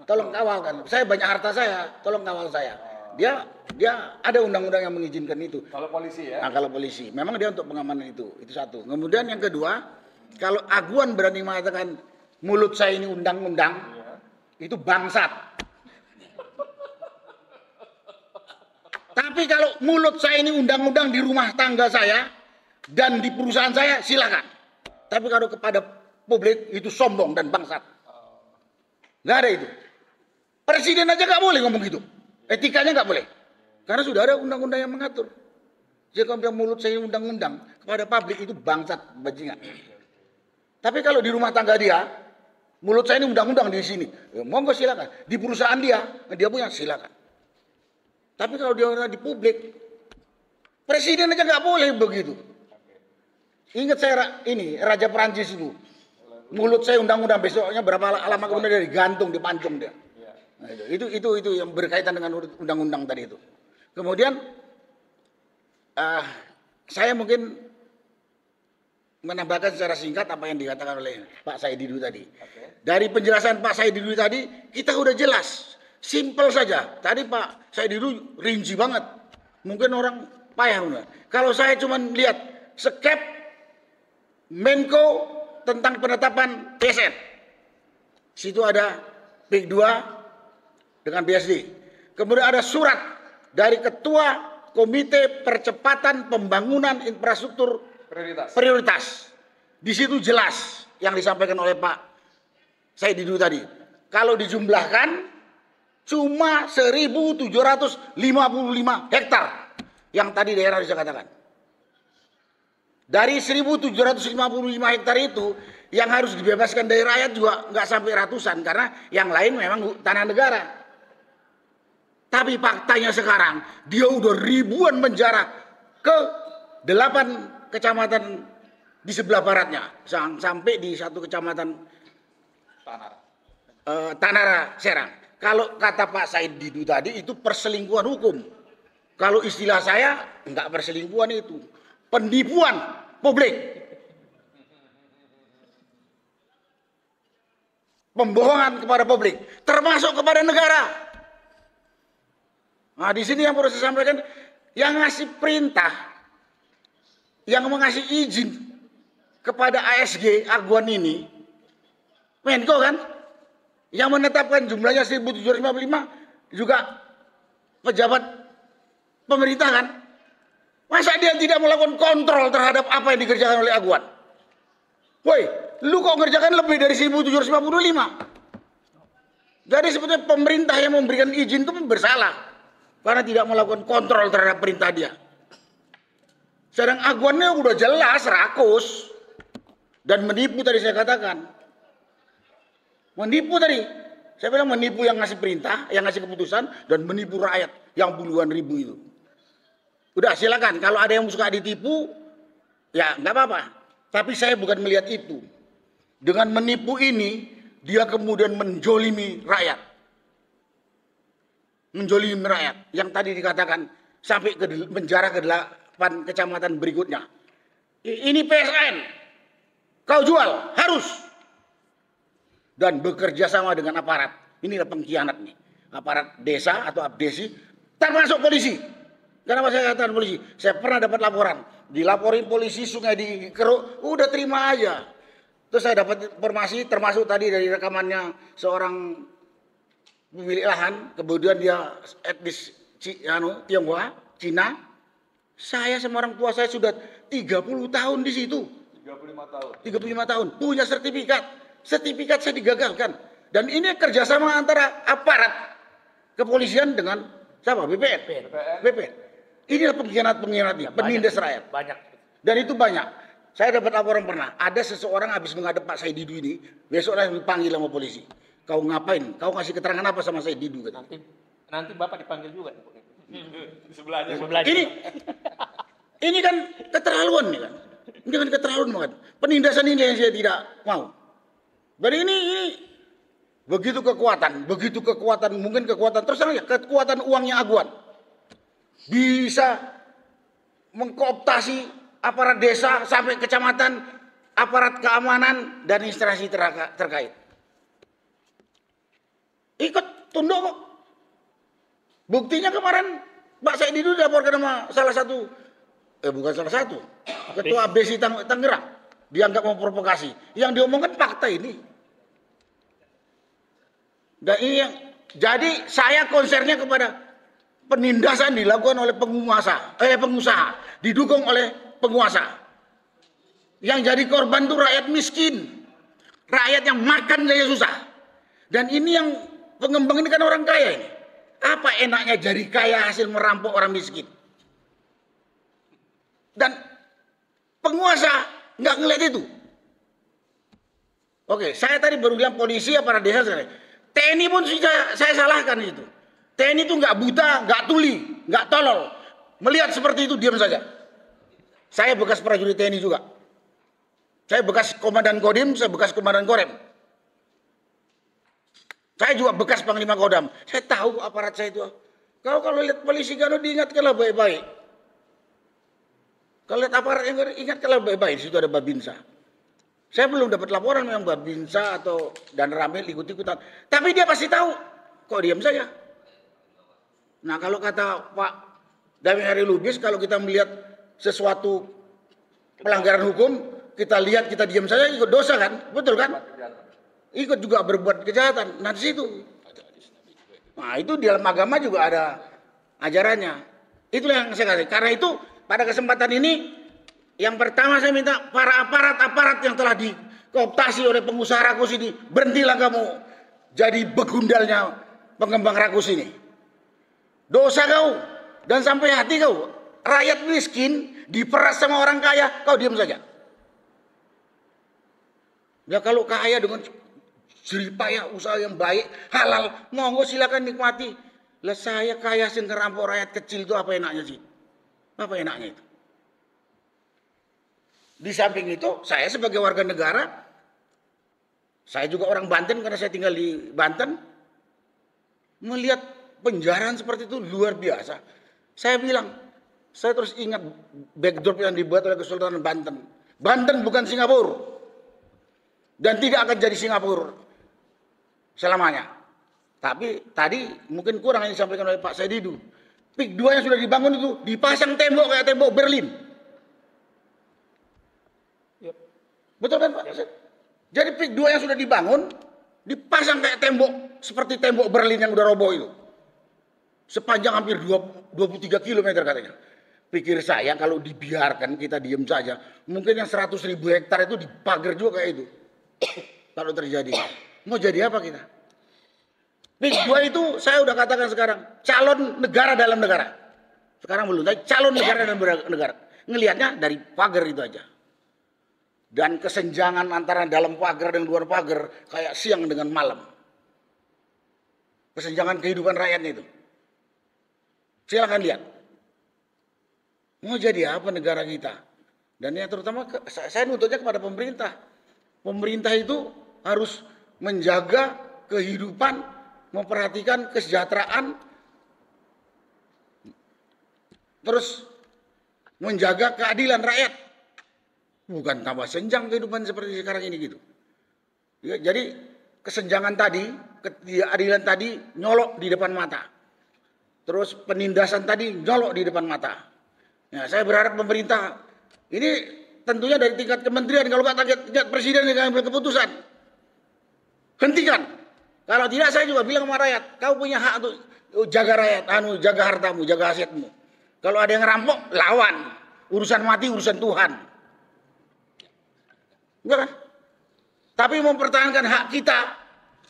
tolong kawalkan. Saya banyak harta saya, tolong kawal saya. Dia ada undang-undang yang mengizinkan itu. Kalau polisi ya. Nah, kalau polisi, memang dia untuk pengamanan itu satu. Kemudian yang kedua, kalau aguan berani mengatakan mulut saya ini undang-undang, itu bangsat. Tapi kalau mulut saya ini undang-undang di rumah tangga saya dan di perusahaan saya, silakan. Tapi kalau kepada publik itu sombong dan bangsat. Nggak ada itu. Presiden aja nggak boleh ngomong gitu. Etikanya nggak boleh. Karena sudah ada undang-undang yang mengatur. Jika kalau mulut saya undang-undang kepada publik itu bangsat bajingan. Tapi kalau di rumah tangga dia, mulut saya ini undang-undang di sini. Ya, monggo silakan. Di perusahaan dia punya silakan. Tapi kalau dia di publik, presiden aja nggak boleh begitu. Ingat saya ini Raja Perancis itu. Mulut saya undang-undang, besoknya berapa lama kemudian dia digantung, dipancung dia. Nah, itu yang berkaitan dengan undang-undang tadi itu. Kemudian saya mungkin menambahkan secara singkat apa yang dikatakan oleh Pak Said Didu tadi. Dari penjelasan Pak Said Didu tadi kita udah jelas, simple saja. Tadi Pak Said Didu rinci banget. Mungkin orang payah. Kalau saya cuma lihat skep Menko tentang penetapan PSN, situ ada PIK 2 dengan BSD. Kemudian ada surat dari Ketua Komite Percepatan Pembangunan Infrastruktur Prioritas. Di situ jelas yang disampaikan oleh Pak Said Didu tadi. Kalau dijumlahkan cuma 1.755 hektar yang tadi daerah bisa katakan. Dari 1.755 hektar itu yang harus dibebaskan dari rakyat juga nggak sampai ratusan karena yang lain memang tanah negara. Tapi faktanya sekarang dia udah ribuan menjarah ke 8 kecamatan di sebelah baratnya sampai di satu kecamatan Tanara Serang. Kalau kata Pak Said Didu tadi itu perselingkuhan hukum. Kalau istilah saya enggak perselingkuhan itu, penipuan publik. Pembohongan kepada publik, termasuk kepada negara. Nah, di sini yang perlu saya sampaikan, yang ngasih perintah, yang mengasih izin kepada ASG Aguan ini, Menko kan, yang menetapkan jumlahnya 1.755 juga pejabat pemerintah kan. Masa dia tidak melakukan kontrol terhadap apa yang dikerjakan oleh Aguan? Woi, lu kok ngerjakan lebih dari 1.755? Jadi sebetulnya pemerintah yang memberikan izin itu bersalah. Karena tidak melakukan kontrol terhadap perintah dia. Sedang Aguannya udah jelas rakus. Dan menipu tadi saya katakan. Menipu tadi. Saya bilang menipu yang ngasih perintah, yang ngasih keputusan. Dan menipu rakyat yang puluhan ribu itu. Udah silakan. Kalau ada yang suka ditipu, ya nggak apa-apa. Tapi saya bukan melihat itu. Dengan menipu ini, dia kemudian menjolimi rakyat. Menjolimi rakyat yang tadi dikatakan sampai ke penjara ke 8 kecamatan berikutnya. Ini PSN kau jual harus dan bekerja sama dengan aparat. Inilah pengkhianat nih, aparat desa atau abdesi termasuk polisi. Kenapa saya katakan polisi? Saya pernah dapat laporan, dilaporin polisi Sungai di Keruk, udah terima aja. Terus saya dapat informasi termasuk tadi dari rekamannya seorang pemilik lahan, kemudian dia etnis Tionghoa, Cina. Saya sama orang tua saya sudah 30 tahun di situ. 35 tahun. 35 tahun, punya sertifikat. Sertifikat saya digagalkan. Dan ini kerjasama antara aparat kepolisian dengan siapa? BPN. Inilah pengkhianat-pengkhianatnya, penindas rakyat. Banyak. Dan itu banyak. Saya dapat laporan pernah, ada seseorang habis menghadap Pak Said Didu ini, besoknya dipanggil sama polisi. Kau ngapain? Kau ngasih keterangan apa sama Said Didu? Nanti Bapak dipanggil juga. Di sebelahnya. Sebelahnya. Ini Ini kan keterlaluan nih kan. Ini kan keterlaluan banget. Penindasan ini yang saya tidak mau. Jadi ini begitu kekuatan, mungkin kekuatan terus terang ya, kekuatan uangnya Aguan bisa mengkooptasi aparat desa sampai kecamatan, aparat keamanan dan instansi terkait. Ikut tunduk kok. Buktinya kemarin Pak Said itu dilaporkan sama ketua BSI Tangerang, dianggap memprovokasi. Yang diomongkan fakta ini. Dan ini yang jadi saya konsernya kepada penindasan dilakukan oleh pengusaha, didukung oleh penguasa. Yang jadi korban itu rakyat miskin, rakyat yang makan saja susah. Dan ini yang pengembang ini kan orang kaya ini. Apa enaknya jadi kaya hasil merampok orang miskin? Dan penguasa nggak ngeliat itu. Oke, saya tadi baru bilang polisi aparat desa. TNI pun saya salahkan itu. TNI itu nggak buta, nggak tuli, nggak tolol. Melihat seperti itu diam saja. Saya bekas prajurit TNI juga. Saya bekas komandan Kodim, saya bekas komandan Korem. Saya juga bekas Panglima Kodam. Saya tahu aparat saya itu. Kalau lihat polisi kan diingatkanlah baik-baik. Kalau lihat aparat yang ingatkanlah baik-baik. Di situ ada Babinsa. Saya belum dapat laporan yang Babinsa atau dan Ramil ikut-ikutan. Tapi dia pasti tahu. Kok diam saja? Nah kalau kata Pak Damai Hari Lubis, kalau kita melihat sesuatu pelanggaran hukum, kita lihat, kita diam saja, ikut dosa kan? Betul kan? Ikut juga berbuat kejahatan. Nah di situ. Nah itu di dalam agama juga ada ajarannya. Itulah yang saya katakan. Karena itu pada kesempatan ini yang pertama saya minta para aparat yang telah dikooptasi oleh pengusaha rakus ini, berhentilah kamu jadi begundalnya pengembang rakus ini. Dosa kau dan sampai hati kau. Rakyat miskin diperas sama orang kaya, kau diam saja. Ya kalau kaya dengan jeripayah usaha yang baik, halal, monggo silakan nikmati. Lah saya kaya sing ngerampok rakyat kecil itu apa enaknya sih? Apa enaknya itu? Di samping itu, saya sebagai warga negara, saya juga orang Banten karena saya tinggal di Banten, melihat penjarahan seperti itu luar biasa. Saya bilang, saya terus ingat backdrop yang dibuat oleh Kesultanan Banten. Banten bukan Singapura. Dan tidak akan jadi Singapura selamanya. Tapi tadi mungkin kurang yang disampaikan oleh Pak Saididu. PIK 2 yang sudah dibangun itu dipasang tembok kayak tembok Berlin. Yep. Betul kan Pak? Jadi PIK 2 yang sudah dibangun dipasang kayak tembok seperti tembok Berlin yang udah roboh itu. Sepanjang hampir 23 km katanya. Pikir saya kalau dibiarkan kita diem saja, mungkin yang 100.000 hektar itu dipagar juga kayak itu. Kalau terjadi. Mau jadi apa kita? PIK 2 itu saya udah katakan sekarang, calon negara dalam negara. Sekarang belum, tapi calon negara dalam negara. Ngelihatnya dari pagar itu aja. Dan kesenjangan antara dalam pagar dan luar pagar kayak siang dengan malam. Kesenjangan kehidupan rakyatnya itu. Silakan lihat. Mau jadi apa negara kita? Dan yang terutama saya nuntutnya kepada pemerintah. Pemerintah itu harus menjaga kehidupan, memperhatikan kesejahteraan, terus menjaga keadilan rakyat. Bukan tambah senjang kehidupan seperti sekarang ini gitu. Ya, jadi kesenjangan tadi, ketidakadilan tadi nyolok di depan mata. Terus penindasan tadi nyolok di depan mata. Ya, saya berharap pemerintah ini tentunya dari tingkat kementerian, kalau nggak tingkat presiden yang ambil keputusan, hentikan. Kalau tidak saya juga bilang sama rakyat, kau punya hak untuk jaga rakyat, jaga hartamu, jaga asetmu. Kalau ada yang ngerampok, lawan. Urusan mati, urusan Tuhan. Enggak kan? Tapi mempertahankan hak kita,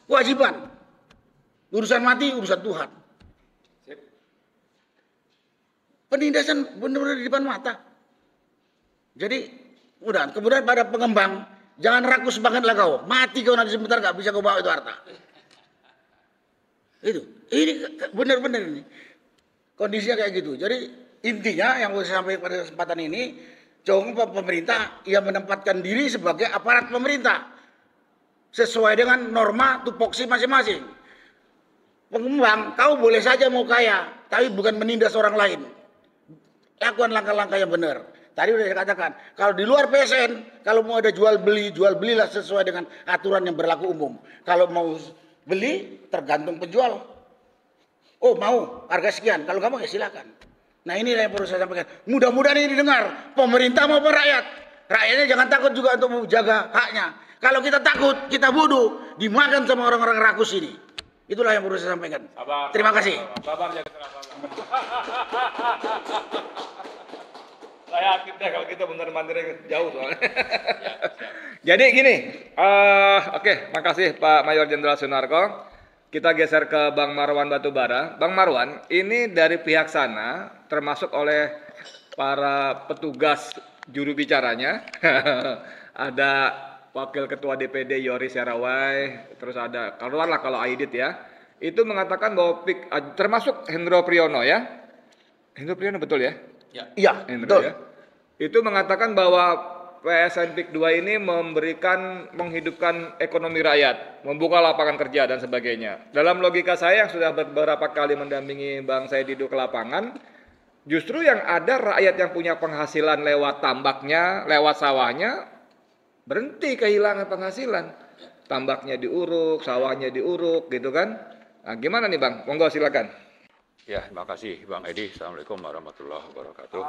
kewajiban. Urusan mati, urusan Tuhan. Penindasan benar-benar di depan mata. Jadi, udah. Kemudian pada pengembang, jangan rakus bangetlah kau. Mati kau nanti sebentar, gak bisa kau bawa itu harta. Itu. Ini benar-benar ini. Kondisinya kayak gitu. Jadi, intinya yang saya sampaikan pada kesempatan ini, pemerintah yang menempatkan diri sebagai aparat pemerintah sesuai dengan norma tupoksi masing-masing. Pengembang, kau boleh saja mau kaya, tapi bukan menindas orang lain. Lakukan langkah-langkah yang benar. Tadi sudah saya katakan, kalau di luar PSN, kalau mau ada jual belilah sesuai dengan aturan yang berlaku umum. Kalau mau beli, tergantung penjual. Oh mau, harga sekian. Kalau kamu ya silakan. Nah inilah yang perlu saya sampaikan. Mudah-mudahan ini didengar. Pemerintah maupun rakyat. Rakyatnya jangan takut juga untuk menjaga haknya. Kalau kita takut, kita bodoh, dimakan sama orang-orang rakus ini. Itulah yang perlu saya sampaikan. Terima kasih. Saya yakin deh kalau kita bener-bener jauh soalnya. Jadi gini, oke, makasih Pak Mayor Jenderal Sunarko. Kita geser ke Bang Marwan Batubara. Bang Marwan, ini dari pihak sana, termasuk oleh para petugas juru bicaranya, ada Wakil Ketua DPD Yoris Yarawai, terus ada keluarlah kalau Aidit ya, itu mengatakan bahwa termasuk Hendro Priyono ya, Hendro Priyono betul ya? Iya, Hendro, betul. ya? Itu mengatakan bahwa PSN PIK 2 ini menghidupkan ekonomi rakyat, membuka lapangan kerja dan sebagainya. Dalam logika saya yang sudah beberapa kali mendampingi Bang Saidido ke lapangan, justru yang ada rakyat yang punya penghasilan lewat tambaknya, lewat sawahnya, berhenti kehilangan penghasilan. Tambaknya diuruk, sawahnya diuruk gitu kan. Nah, gimana nih Bang? Monggo silakan. Ya, terima kasih Bang Edi. Assalamualaikum warahmatullahi wabarakatuh.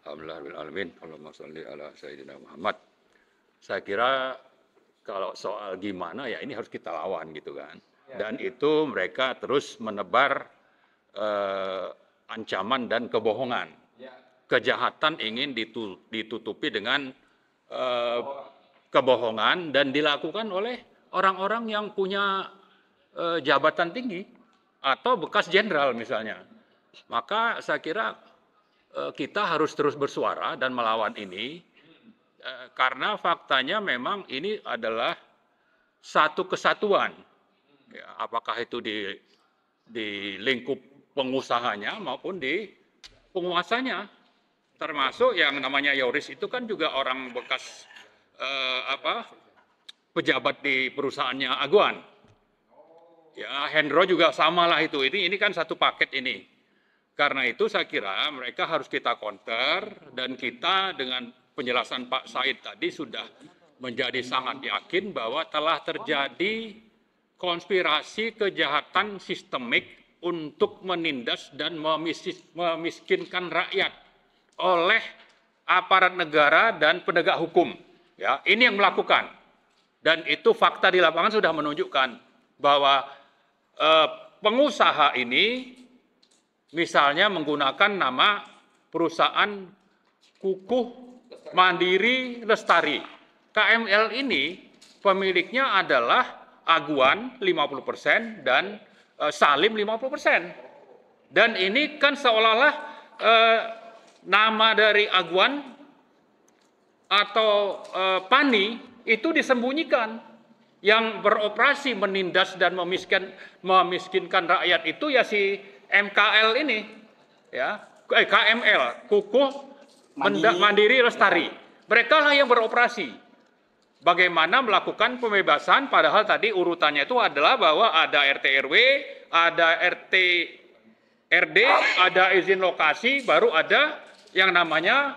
Alhamdulillahirrahmanirrahim. Allahumma sholli ala Sayyidina Muhammad. Saya kira kalau soal gimana ya ini harus kita lawan gitu kan. Dan itu mereka terus menebar ancaman dan kebohongan. Kejahatan ingin ditutupi dengan kebohongan dan dilakukan oleh orang-orang yang punya jabatan tinggi atau bekas jenderal misalnya. Maka saya kira kita harus terus bersuara dan melawan ini karena faktanya memang ini adalah satu kesatuan. Ya, apakah itu di lingkup pengusahanya maupun di penguasanya. Termasuk yang namanya Yoris itu kan juga orang bekas pejabat di perusahaannya Aguan. Ya, Hendro juga samalah itu. Ini kan satu paket ini. Karena itu saya kira mereka harus kita counter dan kita dengan penjelasan Pak Said tadi sudah menjadi sangat yakin bahwa telah terjadi konspirasi kejahatan sistemik untuk menindas dan memiskinkan rakyat oleh aparat negara dan penegak hukum. Ya, ini yang melakukan. Dan itu fakta di lapangan sudah menunjukkan bahwa pengusaha ini misalnya menggunakan nama perusahaan Kukuh Mandiri Lestari. KML ini pemiliknya adalah Aguan 50% dan Salim 50%. Dan ini kan seolah-olah nama dari Aguan atau Pani itu disembunyikan. Yang beroperasi menindas dan memiskinkan rakyat itu ya si MKL ini, ya, KML, Kukuh Mandiri Lestari. Mereka lah yang beroperasi. Bagaimana melakukan pembebasan, padahal tadi urutannya itu adalah bahwa ada RT RW, ada RT RD, ada izin lokasi, baru ada yang namanya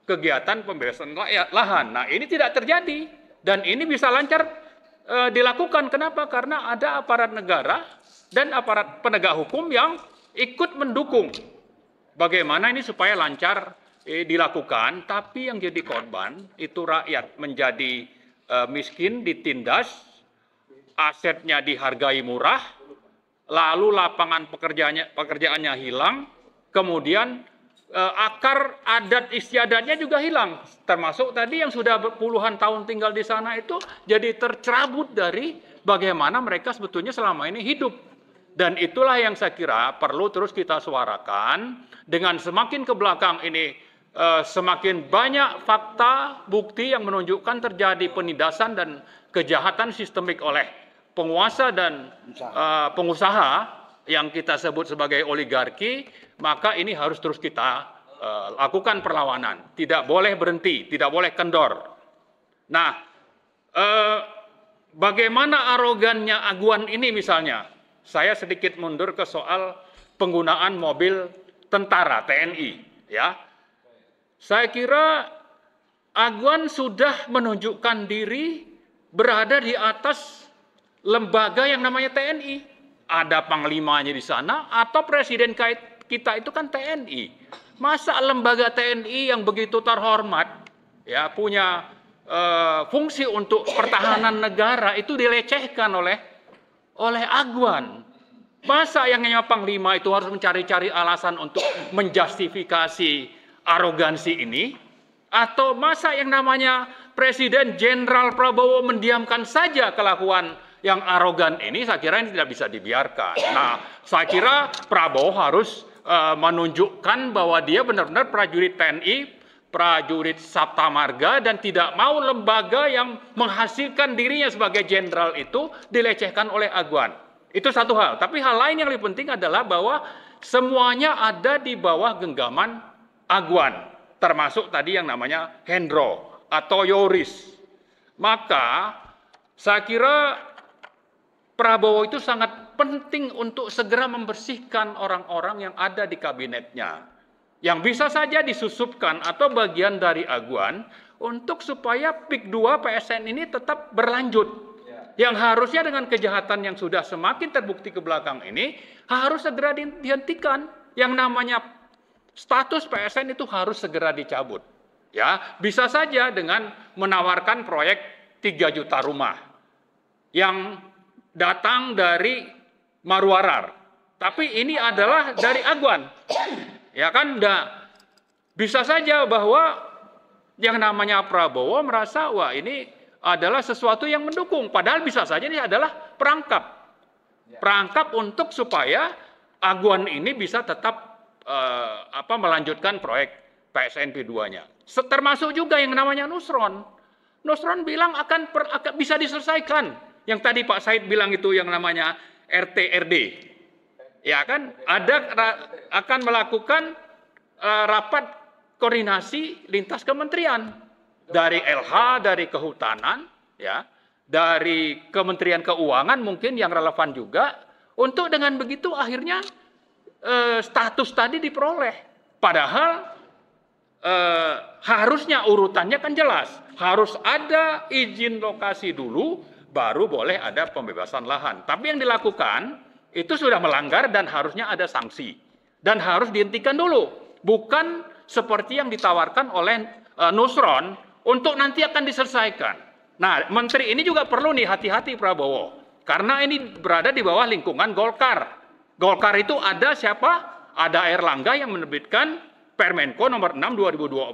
kegiatan pembebasan lahan. Nah ini tidak terjadi dan ini bisa lancar dilakukan. Kenapa? Karena ada aparat negara dan aparat penegak hukum yang ikut mendukung. Bagaimana ini supaya lancar dilakukan, tapi yang jadi korban itu rakyat menjadi miskin, ditindas, asetnya dihargai murah, lalu lapangan pekerjaannya hilang, kemudian akar adat istiadatnya juga hilang, termasuk tadi yang sudah puluhan tahun tinggal di sana itu jadi tercerabut dari bagaimana mereka sebetulnya selama ini hidup. Dan itulah yang saya kira perlu terus kita suarakan. Dengan semakin ke belakang ini semakin banyak fakta bukti yang menunjukkan terjadi penindasan dan kejahatan sistemik oleh penguasa dan pengusaha yang kita sebut sebagai oligarki, maka ini harus terus kita lakukan perlawanan. Tidak boleh berhenti, tidak boleh kendor. Nah, bagaimana arogannya Aguan ini misalnya? Saya sedikit mundur ke soal penggunaan mobil tentara TNI, ya. Saya kira Aguan sudah menunjukkan diri berada di atas lembaga yang namanya TNI. Ada panglimanya di sana atau presiden kita itu kan TNI. Masa lembaga TNI yang begitu terhormat, ya, punya fungsi untuk pertahanan negara itu dilecehkan oleh Aguan. Masa yang namanya panglima itu harus mencari-cari alasan untuk menjustifikasi arogansi ini? Atau masa yang namanya Presiden Jenderal Prabowo mendiamkan saja kelakuan yang arogan ini? Saya kira ini tidak bisa dibiarkan. Nah, saya kira Prabowo harus menunjukkan bahwa dia benar-benar prajurit TNI, prajurit Sabta Marga, dan tidak mau lembaga yang menghasilkan dirinya sebagai jenderal itu dilecehkan oleh Aguan. Itu satu hal. Tapi hal lain yang lebih penting adalah bahwa semuanya ada di bawah genggaman Aguan, termasuk tadi yang namanya Hendro atau Yoris. Maka saya kira Prabowo itu sangat penting untuk segera membersihkan orang-orang yang ada di kabinetnya, yang bisa saja disusupkan atau bagian dari Aguan untuk supaya PIK 2 PSN ini tetap berlanjut. Yang harusnya dengan kejahatan yang sudah semakin terbukti ke belakang ini harus segera dihentikan. Yang namanya status PSN itu harus segera dicabut. Ya, bisa saja dengan menawarkan proyek 3 juta rumah yang datang dari Marwarar. Tapi ini adalah dari Aguan. Ya kan, bisa saja bahwa yang namanya Prabowo merasa, wah ini adalah sesuatu yang mendukung. Padahal bisa saja ini adalah perangkap. Perangkap untuk supaya Aguan ini bisa tetap melanjutkan proyek PSN P2-nya. Termasuk juga yang namanya Nusron. Nusron bilang akan bisa diselesaikan. Yang tadi Pak Said bilang itu yang namanya RT-RD. Ya kan, akan melakukan rapat koordinasi lintas kementerian dari LH, dari Kehutanan, ya, dari Kementerian Keuangan mungkin yang relevan juga, untuk dengan begitu akhirnya status tadi diperoleh. Padahal harusnya urutannya kan jelas, harus ada izin lokasi dulu, baru boleh ada pembebasan lahan. Tapi yang dilakukan itu sudah melanggar dan harusnya ada sanksi. Dan harus dihentikan dulu. Bukan seperti yang ditawarkan oleh Nusron untuk nanti akan diselesaikan. Nah, menteri ini juga perlu nih hati-hati Prabowo. Karena ini berada di bawah lingkungan Golkar. Golkar itu ada siapa? Ada Erlangga yang menerbitkan Permenko nomor 6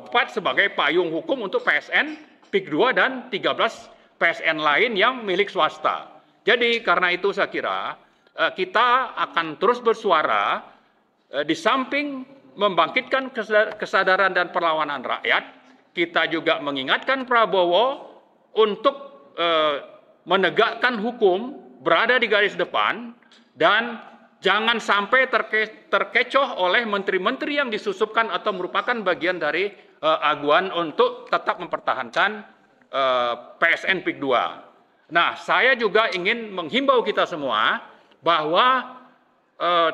2024 sebagai payung hukum untuk PSN, PIK 2 dan 13 PSN lain yang milik swasta. Jadi karena itu saya kira kita akan terus bersuara di samping membangkitkan kesadaran dan perlawanan rakyat, kita juga mengingatkan Prabowo untuk menegakkan hukum, berada di garis depan, dan jangan sampai terkecoh oleh menteri-menteri yang disusupkan atau merupakan bagian dari Aguan untuk tetap mempertahankan PSN PIK 2. Nah, saya juga ingin menghimbau kita semua bahwa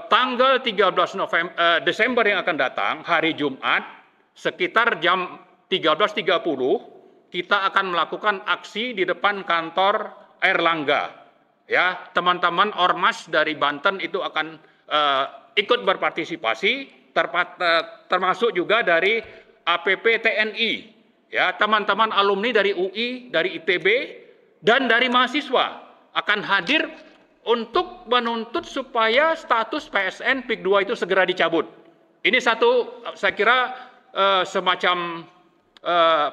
tanggal 13 Desember yang akan datang, hari Jumat, sekitar jam 13.30, kita akan melakukan aksi di depan kantor Erlangga. Ya, teman-teman Ormas dari Banten itu akan ikut berpartisipasi, termasuk juga dari APP TNI, ya, teman-teman alumni dari UI, dari ITB, dan dari mahasiswa akan hadir untuk menuntut supaya status PSN PIK 2 itu segera dicabut. Ini satu, saya kira semacam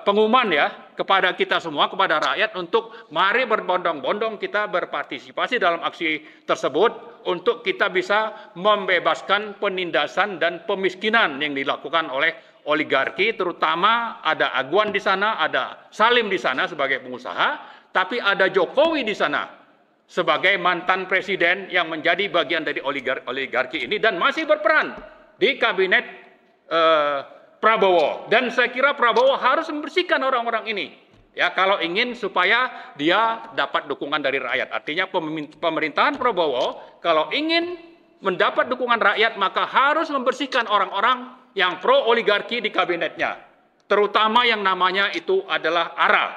pengumuman ya kepada kita semua, kepada rakyat, untuk mari berbondong-bondong kita berpartisipasi dalam aksi tersebut untuk kita bisa membebaskan penindasan dan pemiskinan yang dilakukan oleh oligarki, terutama ada Aguan di sana, ada Salim di sana sebagai pengusaha, tapi ada Jokowi di sana sebagai mantan presiden yang menjadi bagian dari oligarki ini dan masih berperan di kabinet Prabowo. Dan saya kira Prabowo harus membersihkan orang-orang ini. Ya, kalau ingin supaya dia dapat dukungan dari rakyat. Artinya pemerintahan Prabowo kalau ingin mendapat dukungan rakyat maka harus membersihkan orang-orang yang pro oligarki di kabinetnya. Terutama yang namanya itu adalah ARA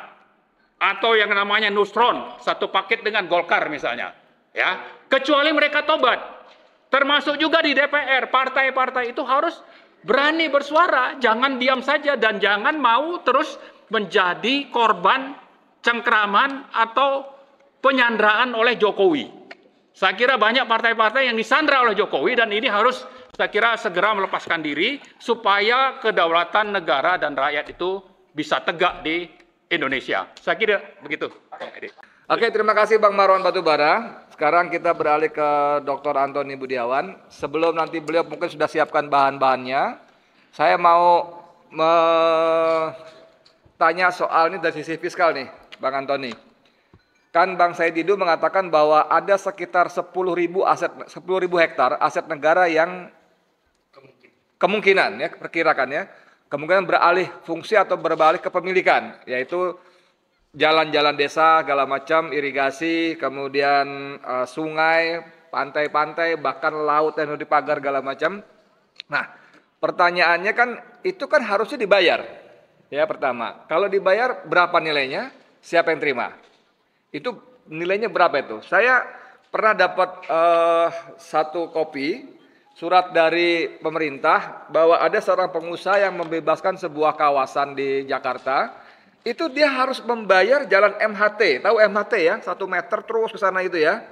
atau yang namanya Nusron, satu paket dengan Golkar misalnya. Ya, kecuali mereka tobat. Termasuk juga di DPR, partai-partai itu harus berani bersuara, jangan diam saja dan jangan mau terus menjadi korban cengkraman atau penyanderaan oleh Jokowi. Saya kira banyak partai-partai yang disandra oleh Jokowi dan ini harus saya kira segera melepaskan diri supaya kedaulatan negara dan rakyat itu bisa tegak di Indonesia. Saya kira begitu. Oke, terima kasih Bang Marwan Batubara. Sekarang kita beralih ke Dr. Antoni Budiawan. Sebelum nanti beliau mungkin sudah siapkan bahan-bahannya, saya mau tanya soal ini dari sisi fiskal nih, Bang Antoni. Kan Bang Said Didu mengatakan bahwa ada sekitar 10.000 hektar aset negara yang kemungkinan ya, perkirakan ya, kemungkinan beralih fungsi atau beralih kepemilikan, yaitu jalan-jalan desa, segala macam, irigasi, kemudian sungai, pantai-pantai, bahkan laut yang dipagar segala macam. Nah, pertanyaannya kan itu kan harusnya dibayar. Ya, pertama, kalau dibayar berapa nilainya? Siapa yang terima? Itu nilainya berapa itu? Saya pernah dapat satu kopi surat dari pemerintah bahwa ada seorang pengusaha yang membebaskan sebuah kawasan di Jakarta. Itu dia harus membayar jalan MHT. Tahu MHT ya? 1 meter terus ke sana itu ya.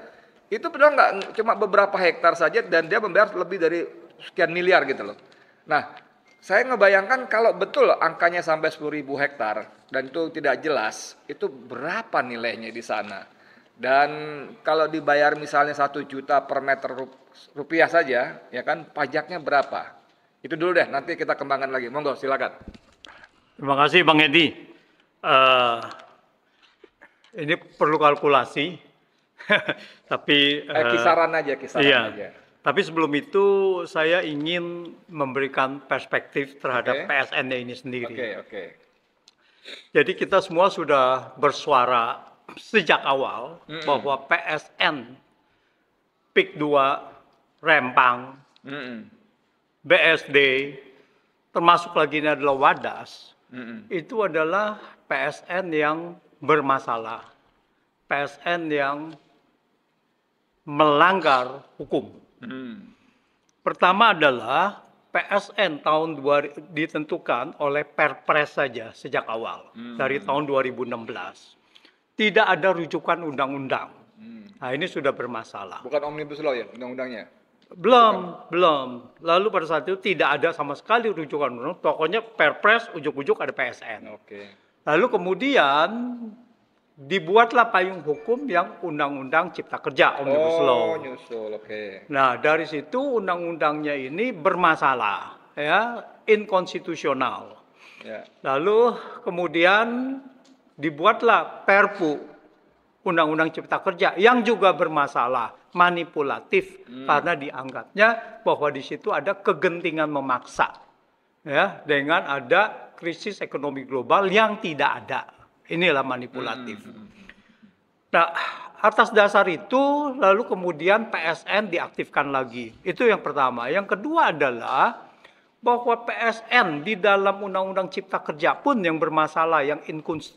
Itu padahal nggak cuma beberapa hektar saja dan dia membayar lebih dari sekian miliar gitu loh. Nah, saya ngebayangkan kalau betul angkanya sampai 10.000 hektar dan itu tidak jelas, itu berapa nilainya di sana. Dan kalau dibayar misalnya 1 juta per meter rupiah saja, ya kan pajaknya berapa? Itu dulu deh, nanti kita kembangkan lagi. Monggo, silakan. Terima kasih Bang Edi. Ini perlu kalkulasi, tapi kisaran aja. Iya. Tapi sebelum itu saya ingin memberikan perspektif terhadap PSN ini sendiri. Oke. Jadi kita semua sudah bersuara sejak awal bahwa PSN, PIK 2, Rempang, BSD, termasuk lagi ini adalah Wadas, itu adalah PSN yang bermasalah, PSN yang melanggar hukum. Pertama adalah PSN ditentukan oleh Perpres saja sejak awal dari tahun 2016. Tidak ada rujukan undang-undang. Nah, ini sudah bermasalah. Bukan Omnibus Law ya, undang-undangnya? Belum. Lalu pada saat itu tidak ada sama sekali rujukan undang. Pokoknya Perpres ujuk-ujuk ada PSN. Lalu kemudian dibuatlah payung hukum yang Undang-Undang Cipta Kerja, Omnibus Law. Nyusul, Nah, dari situ undang-undangnya ini bermasalah, ya, inkonstitusional. Ya. Lalu kemudian dibuatlah Perpu, Undang-Undang Cipta Kerja yang juga bermasalah, manipulatif karena dianggapnya bahwa di situ ada kegentingan memaksa, ya, dengan ada krisis ekonomi global yang tidak ada. Inilah manipulatif. Nah, atas dasar itu lalu kemudian PSN diaktifkan lagi. Itu yang pertama. Yang kedua adalah bahwa PSN di dalam Undang-Undang Cipta Kerja pun yang bermasalah, yang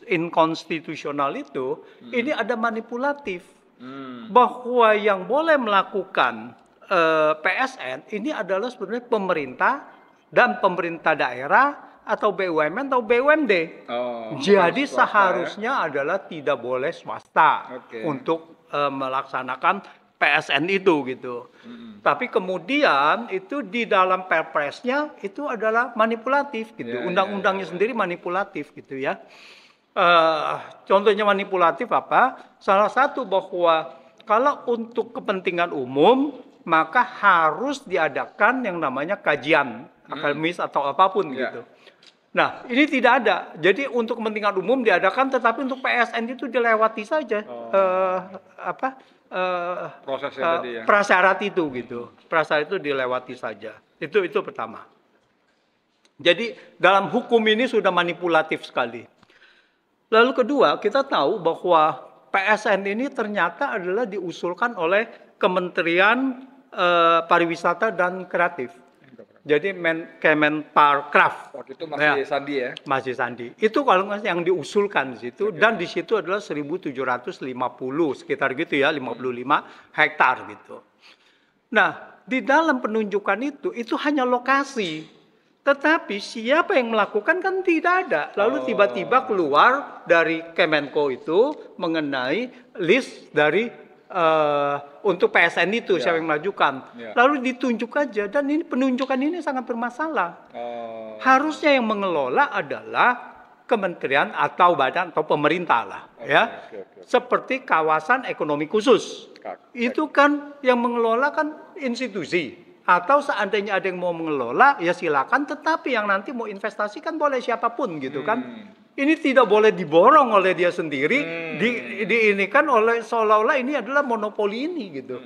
inkonstitusional itu, ini ada manipulatif. Bahwa yang boleh melakukan PSN ini adalah sebenarnya pemerintah dan pemerintah daerah atau BUMN atau BUMD. Jadi seharusnya adalah tidak boleh swasta untuk melaksanakan PSN itu gitu. Tapi kemudian itu di dalam Perpresnya itu adalah manipulatif gitu. Undang-undangnya sendiri manipulatif gitu ya. Contohnya manipulatif apa? Salah satu bahwa kalau untuk kepentingan umum maka harus diadakan yang namanya kajian akademis atau apapun gitu. Nah, ini tidak ada. Jadi untuk kepentingan umum diadakan, tetapi untuk PSN itu dilewati saja Prosesnya tadi ya. prasyarat itu gitu. Prasyarat itu dilewati saja. Itu pertama. Jadi dalam hukum ini sudah manipulatif sekali. Lalu kedua, kita tahu bahwa PSN ini ternyata adalah diusulkan oleh Kementerian Pariwisata dan Kreatif. Jadi Kemenparkraf. Waktu itu masih Sandi ya. Masih Sandi. Itu kalau nggak yang diusulkan di situ, dan di situ adalah 1.750 sekitar gitu ya, 55 hektar gitu. Nah, di dalam penunjukan itu hanya lokasi. Tetapi siapa yang melakukan kan tidak ada. Lalu tiba-tiba keluar dari Kemenko itu mengenai list dari untuk PSN itu siapa yang melakukan. Lalu ditunjuk aja, dan ini penunjukan ini sangat bermasalah. Harusnya yang mengelola adalah kementerian atau badan atau pemerintah lah, seperti kawasan ekonomi khusus. Itu kan yang mengelola kan institusi. Atau seandainya ada yang mau mengelola, ya silakan. Tetapi yang nanti mau investasi kan boleh siapapun gitu kan. Ini tidak boleh diborong oleh dia sendiri, diinikan oleh seolah-olah ini adalah monopoli ini gitu.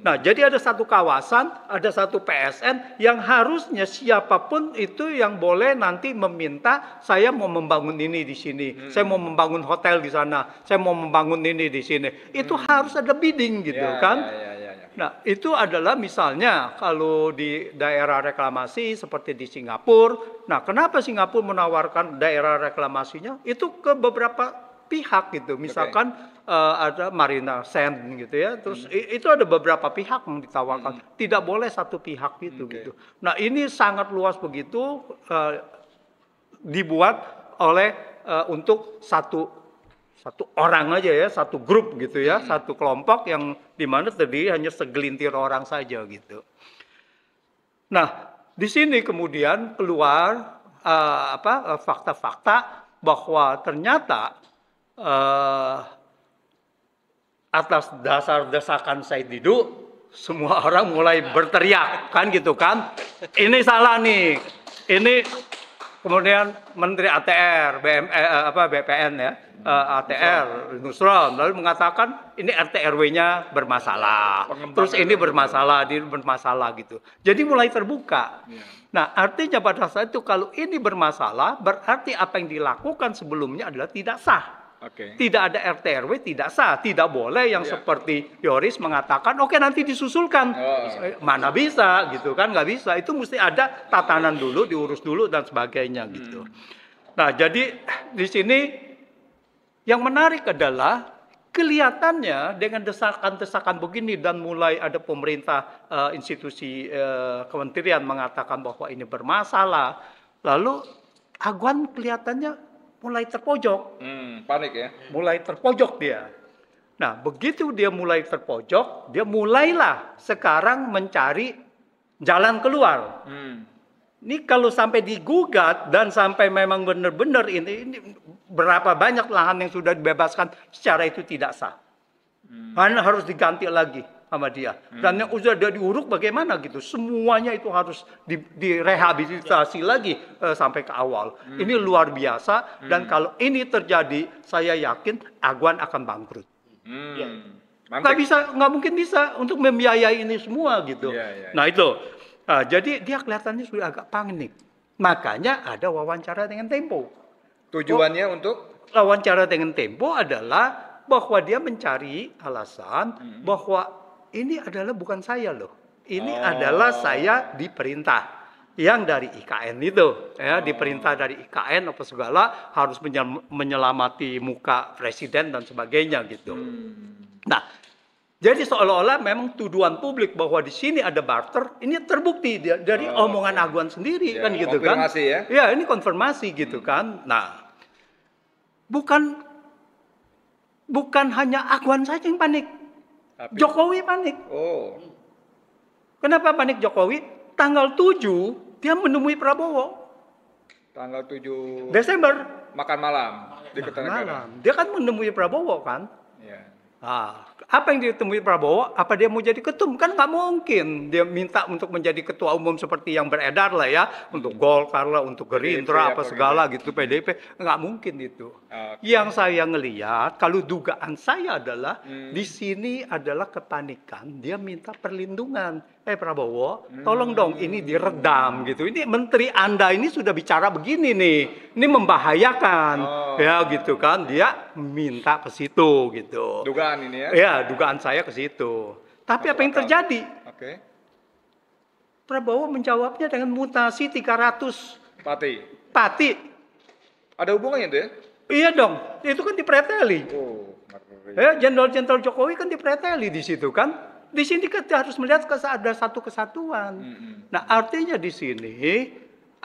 Nah, jadi ada satu kawasan, ada satu PSN yang harusnya siapapun itu yang boleh nanti meminta, saya mau membangun ini di sini, saya mau membangun hotel di sana, saya mau membangun ini di sini. Itu harus ada bidding gitu kan. Nah, itu adalah misalnya kalau di daerah reklamasi seperti di Singapura. Nah, kenapa Singapura menawarkan daerah reklamasinya? Itu ke beberapa pihak gitu. Misalkan ada Marina Sand gitu ya. Terus itu ada beberapa pihak yang ditawarkan. Tidak boleh satu pihak gitu gitu. Nah, ini sangat luas begitu dibuat oleh untuk satu orang aja ya, satu grup gitu ya, satu kelompok yang dimana terdiri hanya segelintir orang saja gitu. Nah, di sini kemudian keluar fakta-fakta bahwa ternyata atas dasar desakan Said Didu, semua orang mulai berteriak kan gitu kan, ini salah nih, ini kemudian Menteri ATR, BPN ya. ATR Nusron lalu mengatakan ini RT RW-nya bermasalah, terus ini bermasalah gitu. Jadi mulai terbuka. Nah, artinya pada saat itu kalau ini bermasalah, berarti apa yang dilakukan sebelumnya adalah tidak sah. Tidak ada RT RW, tidak sah, tidak boleh yang seperti Yoris mengatakan oke, nanti disusulkan. Mana bisa gitu kan, nggak bisa. Itu mesti ada tatanan dulu, diurus dulu dan sebagainya gitu. Nah, jadi di sini yang menarik adalah kelihatannya dengan desakan-desakan begini dan mulai ada pemerintah, institusi kementerian mengatakan bahwa ini bermasalah, lalu Aguan kelihatannya mulai terpojok. Panik ya? Mulai terpojok dia. Nah, begitu dia mulai terpojok, dia mulailah sekarang mencari jalan keluar. Ini kalau sampai digugat dan sampai memang benar-benar ini berapa banyak lahan yang sudah dibebaskan secara itu tidak sah. Karena harus diganti lagi sama dia. Dan yang sudah diuruk bagaimana gitu. Semuanya itu harus direhabilitasi lagi sampai ke awal. Ini luar biasa dan kalau ini terjadi saya yakin Aguan akan bangkrut. Nggak mungkin bisa untuk membiayai ini semua gitu. Nah itu. Jadi dia kelihatannya sudah agak panik. Makanya ada wawancara dengan Tempo. Tujuannya untuk? Wawancara dengan Tempo adalah bahwa dia mencari alasan bahwa ini adalah bukan saya loh. Ini adalah saya diperintah. Yang dari IKN itu. Ya, diperintah dari IKN apa segala harus menyelamati muka presiden dan sebagainya gitu. Nah, jadi seolah-olah memang tuduhan publik bahwa di sini ada barter, ini terbukti dari omongan Aguan sendiri kan gitu kan. Konfirmasi ya. Ya, ini konfirmasi gitu kan. Nah, bukan hanya Aguan saja yang panik. Jokowi panik. Kenapa panik Jokowi? Tanggal 7 dia menemui Prabowo. Tanggal 7 Desember. Makan malam di Kertanegara. Dia kan menemui Prabowo kan. Nah, apa yang ditemui Prabowo? Apa dia mau jadi ketum? Kan nggak mungkin. Dia minta untuk menjadi ketua umum seperti yang beredar lah ya, untuk Golkar lah, untuk Gerindra apa segala gitu, PDIP. Nggak mungkin itu. Yang saya ngelihat, kalau dugaan saya adalah di sini adalah kepanikan. Dia minta perlindungan. Prabowo, tolong dong ini diredam gitu. Ini menteri Anda ini sudah bicara begini nih. Ini membahayakan. Ya gitu kan. Dia minta ke situ gitu. Dugaan ini ya? Ya, dugaan saya ke situ. Tapi apa yang terjadi? Oke. Prabowo menjawabnya dengan mutasi 300 pati. Ada hubungannya itu ya? Iya dong. Itu kan dipreteli. Jenderal Jokowi kan dipreteli di situ kan. Di sini kita harus melihat ada satu kesatuan. Nah, artinya di sini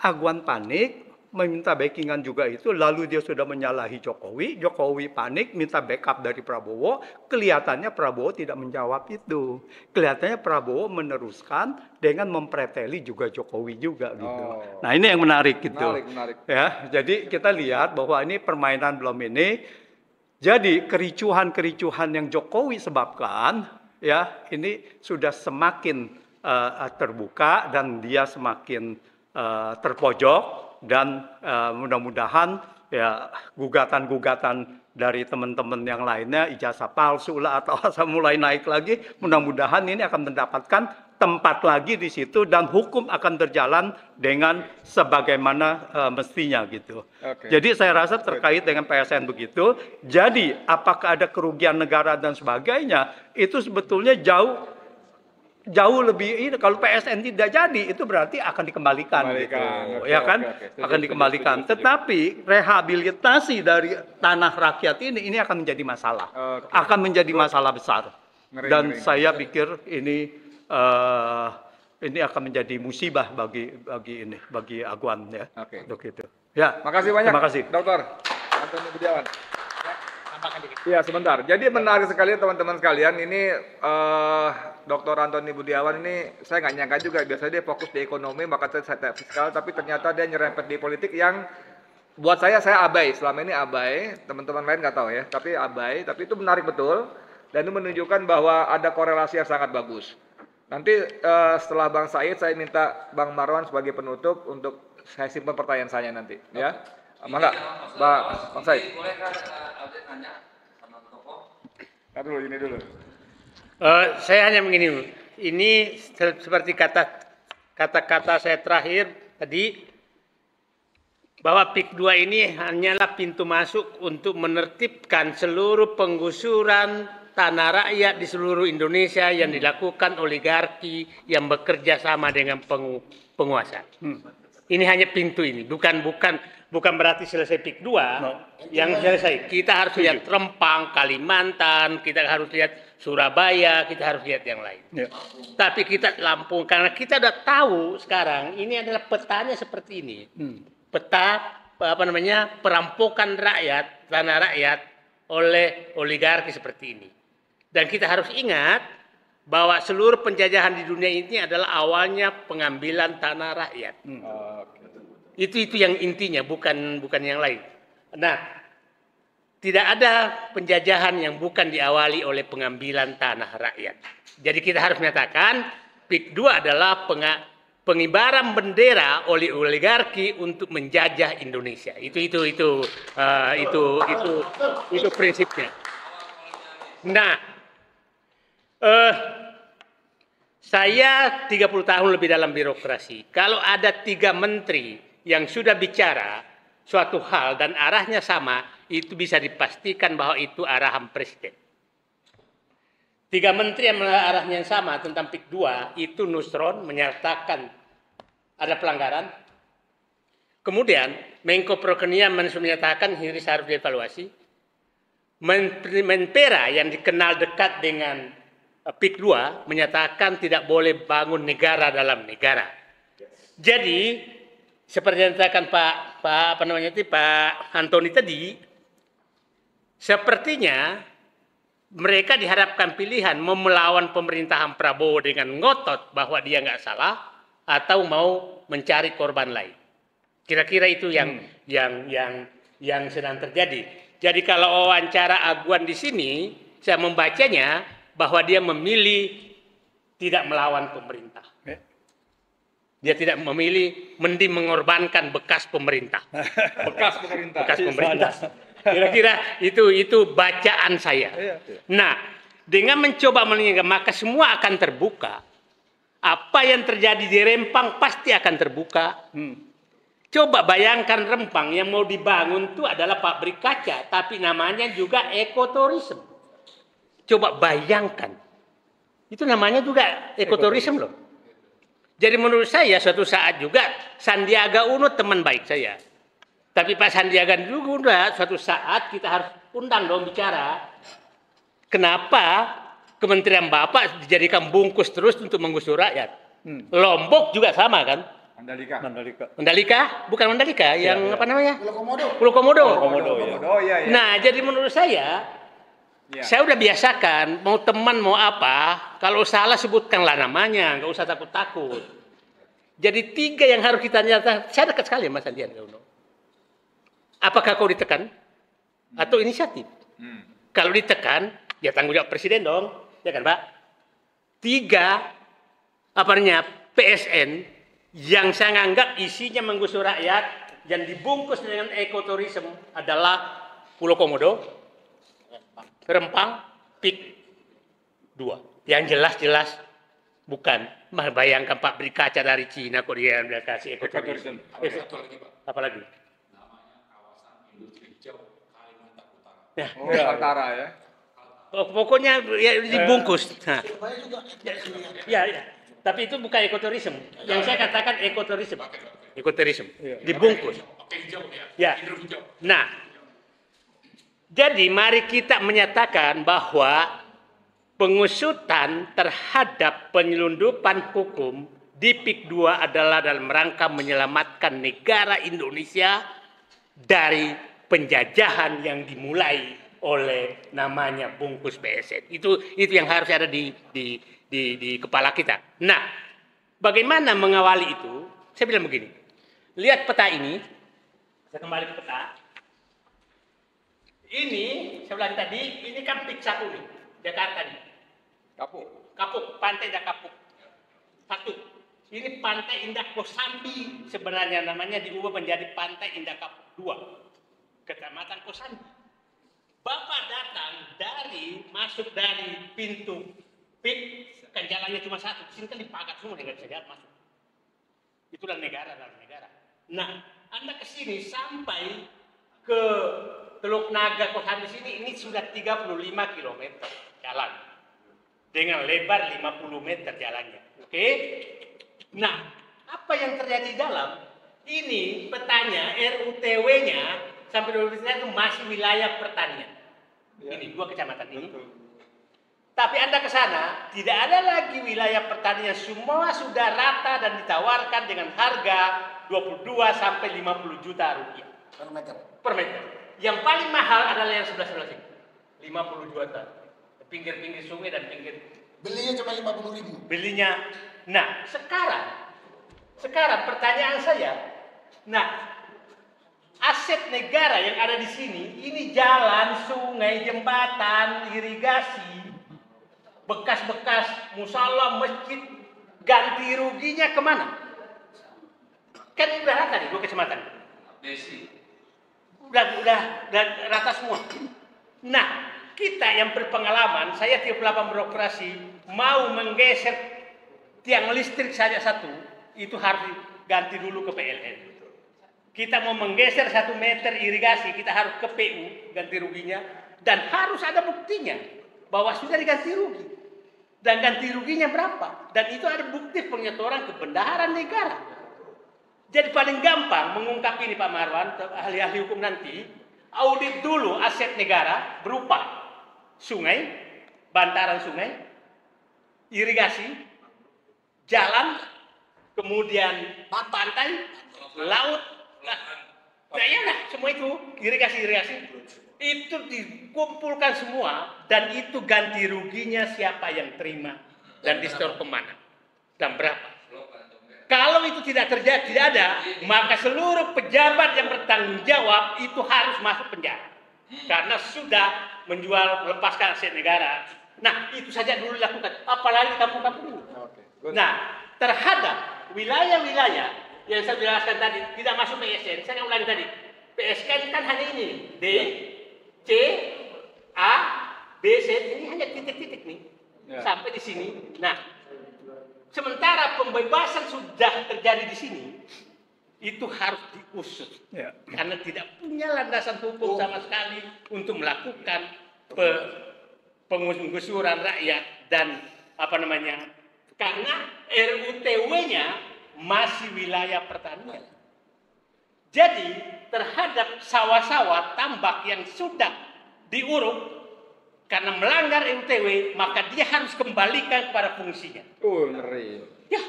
Aguan panik, meminta backingan juga itu, lalu dia sudah menyalahi Jokowi, Jokowi panik, minta backup dari Prabowo, kelihatannya Prabowo tidak menjawab itu. Kelihatannya Prabowo meneruskan dengan mempreteli juga Jokowi juga gitu. Nah, ini yang menarik gitu. Menarik. Ya, jadi kita lihat bahwa ini permainan belum ini. Jadi kericuhan-kericuhan yang Jokowi sebabkan, ya ini sudah semakin terbuka dan dia semakin terpojok dan mudah-mudahan ya gugatan-gugatan dari teman-teman yang lainnya, ijazah palsu lah atau mulai naik lagi, mudah-mudahan ini akan mendapatkan tempat lagi di situ dan hukum akan berjalan dengan sebagaimana mestinya gitu. Jadi saya rasa terkait dengan PSN begitu. Jadi apakah ada kerugian negara dan sebagainya itu sebetulnya jauh lebih ini. Kalau PSN tidak jadi itu berarti akan dikembalikan. Gitu. Ya kan? Akan dikembalikan. Tetapi rehabilitasi dari tanah rakyat ini akan menjadi masalah. Akan menjadi masalah besar. Dan saya pikir ini akan menjadi musibah bagi Aguan ya. Untuk itu. Ya. Makasih banyak. Terima kasih. Dr. Antoni Budiawan. Iya, sebentar. Jadi menarik sekali teman-teman sekalian. Ini Dr. Antoni Budiawan ini saya nggak nyangka juga. Biasanya dia fokus di ekonomi, maka saya fiskal, tapi ternyata dia nyerempet di politik yang buat saya abai. Selama ini abai. Teman-teman lain nggak tahu ya, tapi abai. Tapi itu menarik betul. Dan itu menunjukkan bahwa ada korelasi yang sangat bagus. Nanti setelah Bang Said, saya minta Bang Marwan sebagai penutup untuk saya simpan pertanyaan saya nanti, ya. Mangga, Bang Said. Bolehkah Alden nanya sama tokoh? Ini dulu. Saya hanya begini, ini seperti kata-kata saya terakhir tadi, bahwa PIK 2 ini hanyalah pintu masuk untuk menertibkan seluruh penggusuran tanah rakyat di seluruh Indonesia yang dilakukan oligarki yang bekerja sama dengan penguasa. Ini hanya pintu ini, bukan berarti selesai PIK 2 yang selesai. Kita harus lihat Rempang, Kalimantan, kita harus lihat Surabaya, kita harus lihat yang lain. Tapi kita Lampung, karena kita sudah tahu sekarang ini adalah petanya seperti ini. Peta perampokan rakyat, tanah rakyat oleh oligarki seperti ini. Dan kita harus ingat bahwa seluruh penjajahan di dunia ini adalah awalnya pengambilan tanah rakyat. Itu yang intinya, bukan yang lain. Nah, tidak ada penjajahan yang bukan diawali oleh pengambilan tanah rakyat. Jadi kita harus menyatakan PIK 2 adalah pengibaran bendera oleh oligarki untuk menjajah Indonesia. Itu prinsipnya. Nah, saya 30 tahun lebih dalam birokrasi. Kalau ada 3 menteri yang sudah bicara suatu hal dan arahnya sama, itu bisa dipastikan bahwa itu arahan presiden. 3 menteri yang arahnya yang sama tentang PIK 2 itu Nusron menyatakan ada pelanggaran. Kemudian Menko Perekonomian menyatakan ini harus dievaluasi. Menpera yang dikenal dekat dengan PIK 2 menyatakan tidak boleh bangun negara dalam negara. Jadi seperti yang dikatakan Pak Antoni tadi, sepertinya mereka dihadapkan pilihan mau melawan pemerintahan Prabowo dengan ngotot bahwa dia nggak salah atau mau mencari korban lain. Kira-kira itu yang sedang terjadi. Jadi kalau wawancara Aguan di sini saya membacanya bahwa dia memilih tidak melawan pemerintah. Dia tidak memilih mending mengorbankan bekas pemerintah. Bekas pemerintah. Bekas pemerintah. Kira-kira itu bacaan saya. Nah, dengan mencoba meninggalkan maka semua akan terbuka. Apa yang terjadi di Rempang pasti akan terbuka. Coba bayangkan Rempang yang mau dibangun itu adalah pabrik kaca, tapi namanya juga ekoturism. Coba bayangkan. Itu namanya juga ekoturism loh. Jadi menurut saya suatu saat juga Sandiaga Uno teman baik saya. Tapi Pak Sandiaga juga suatu saat kita harus undang dong bicara. Kenapa Kementerian Bapak dijadikan bungkus terus untuk menggusur rakyat? Lombok juga sama kan? Mandalika? Bukan Mandalika, yang apa namanya? Pulau Komodo. Oh iya. Nah, jadi menurut saya udah biasakan, mau teman mau apa, kalau salah sebutkanlah namanya, nggak usah takut-takut. Jadi 3 yang harus kita nyatakan, saya dekat sekali Mas Sandiaga Uno. Apakah kau ditekan? Atau inisiatif? Kalau ditekan, ya tanggung jawab presiden dong, ya kan Pak? 3, PSN, yang saya anggap isinya menggusur rakyat, yang dibungkus dengan ekoturism adalah Pulau Komodo, Rempang, PIK 2. Yang jelas-jelas bukan. Bayangkan pabrik kaca dari Cina kok dia kasih ekoturism. Apa lagi? Namanya kawasan industri hijau Kalimantan Utara. Ya. Nusantara ya. Pokoknya ya dibungkus. Nah. Ya. Tapi itu bukan ekoturism. Yang saya katakan ekoturism. Ekoturism. Dibungkus. Ya. Nah, jadi mari kita menyatakan bahwa pengusutan terhadap penyelundupan hukum di PIK 2 adalah dalam rangka menyelamatkan negara Indonesia dari penjajahan yang dimulai oleh namanya bungkus PSN. Itu yang harus ada di kepala kita. Nah, bagaimana mengawali itu? Saya bilang begini. Lihat peta ini. Saya kembali ke peta. Ini, saya bilang tadi, ini kan PIK 1 nih, Jakarta nih. Kapuk, Pantai Indah Kapuk. 1. Ini Pantai Indah Kosambi, sebenarnya namanya diubah menjadi Pantai Indah Kapuk 2. Kecamatan Kosambi. Bapak datang masuk dari pintu PIK, kan jalannya cuma 1. Sini kan dipagar semua, nggak bisa jalan masuk. Itulah negara dalam negara. Nah, Anda ke sini sampai ke Teluk Naga Kosambi sini, ini sudah 35 km jalan dengan lebar 50 meter jalannya. Oke? Nah, apa yang terjadi di dalam? Ini petanya, RUTW-nya sampai 20 itu masih wilayah pertanian. Ini 2 kecamatan ini. Tapi Anda ke sana, tidak ada lagi wilayah pertanian, semua sudah rata dan ditawarkan dengan harga 22 sampai 50 juta rupiah per meter. Yang paling mahal adalah yang sebelah sini. 50 juta. Pinggir-pinggir sungai dan pinggir. Belinya cuma 50.000. Belinya. Nah, sekarang pertanyaan saya. Nah, aset negara yang ada di sini, ini jalan, sungai, jembatan, irigasi, bekas-bekas musola, masjid, ganti ruginya kemana? Kan udah rata nih 2 kecamatan. Udah rata semua. Nah, kita yang berpengalaman, saya 38 beroperasi, mau menggeser tiang listrik saja 1, itu harus ganti dulu ke PLN. Kita mau menggeser 1 meter irigasi, kita harus ke PU, ganti ruginya, dan harus ada buktinya bahwa sudah diganti rugi. Dan ganti ruginya berapa? Dan itu ada bukti penyetoran kebenaran negara. Jadi paling gampang mengungkap ini Pak Marwan, ahli-ahli hukum nanti, audit dulu aset negara berupa sungai, bantaran sungai, irigasi, jalan, kemudian pantai, laut, semua itu irigasi itu dikumpulkan semua dan itu ganti ruginya siapa yang terima dan disetor kemana dan berapa. Kalau itu tidak terjadi, tidak ada, maka seluruh pejabat yang bertanggung jawab itu harus masuk penjara. karena sudah menjual melepaskan aset negara. Nah, itu saja dulu dilakukan, apalagi kampung-kampung ini. Nah, terhadap wilayah-wilayah yang saya jelaskan tadi tidak masuk PSN, saya ulangi tadi. PSN kan hanya ini, D, C, A, B, C, ini hanya titik-titik nih, sampai di sini. Nah, sementara pembebasan sudah terjadi di sini, itu harus diusut, karena tidak punya landasan hukum sama sekali untuk melakukan penggusuran rakyat dan karena RUTW-nya masih wilayah pertanian. Jadi terhadap sawah-sawah tambak yang sudah diuruk karena melanggar RUTW, maka dia harus kembalikan kepada fungsinya. Ngeri. Ya,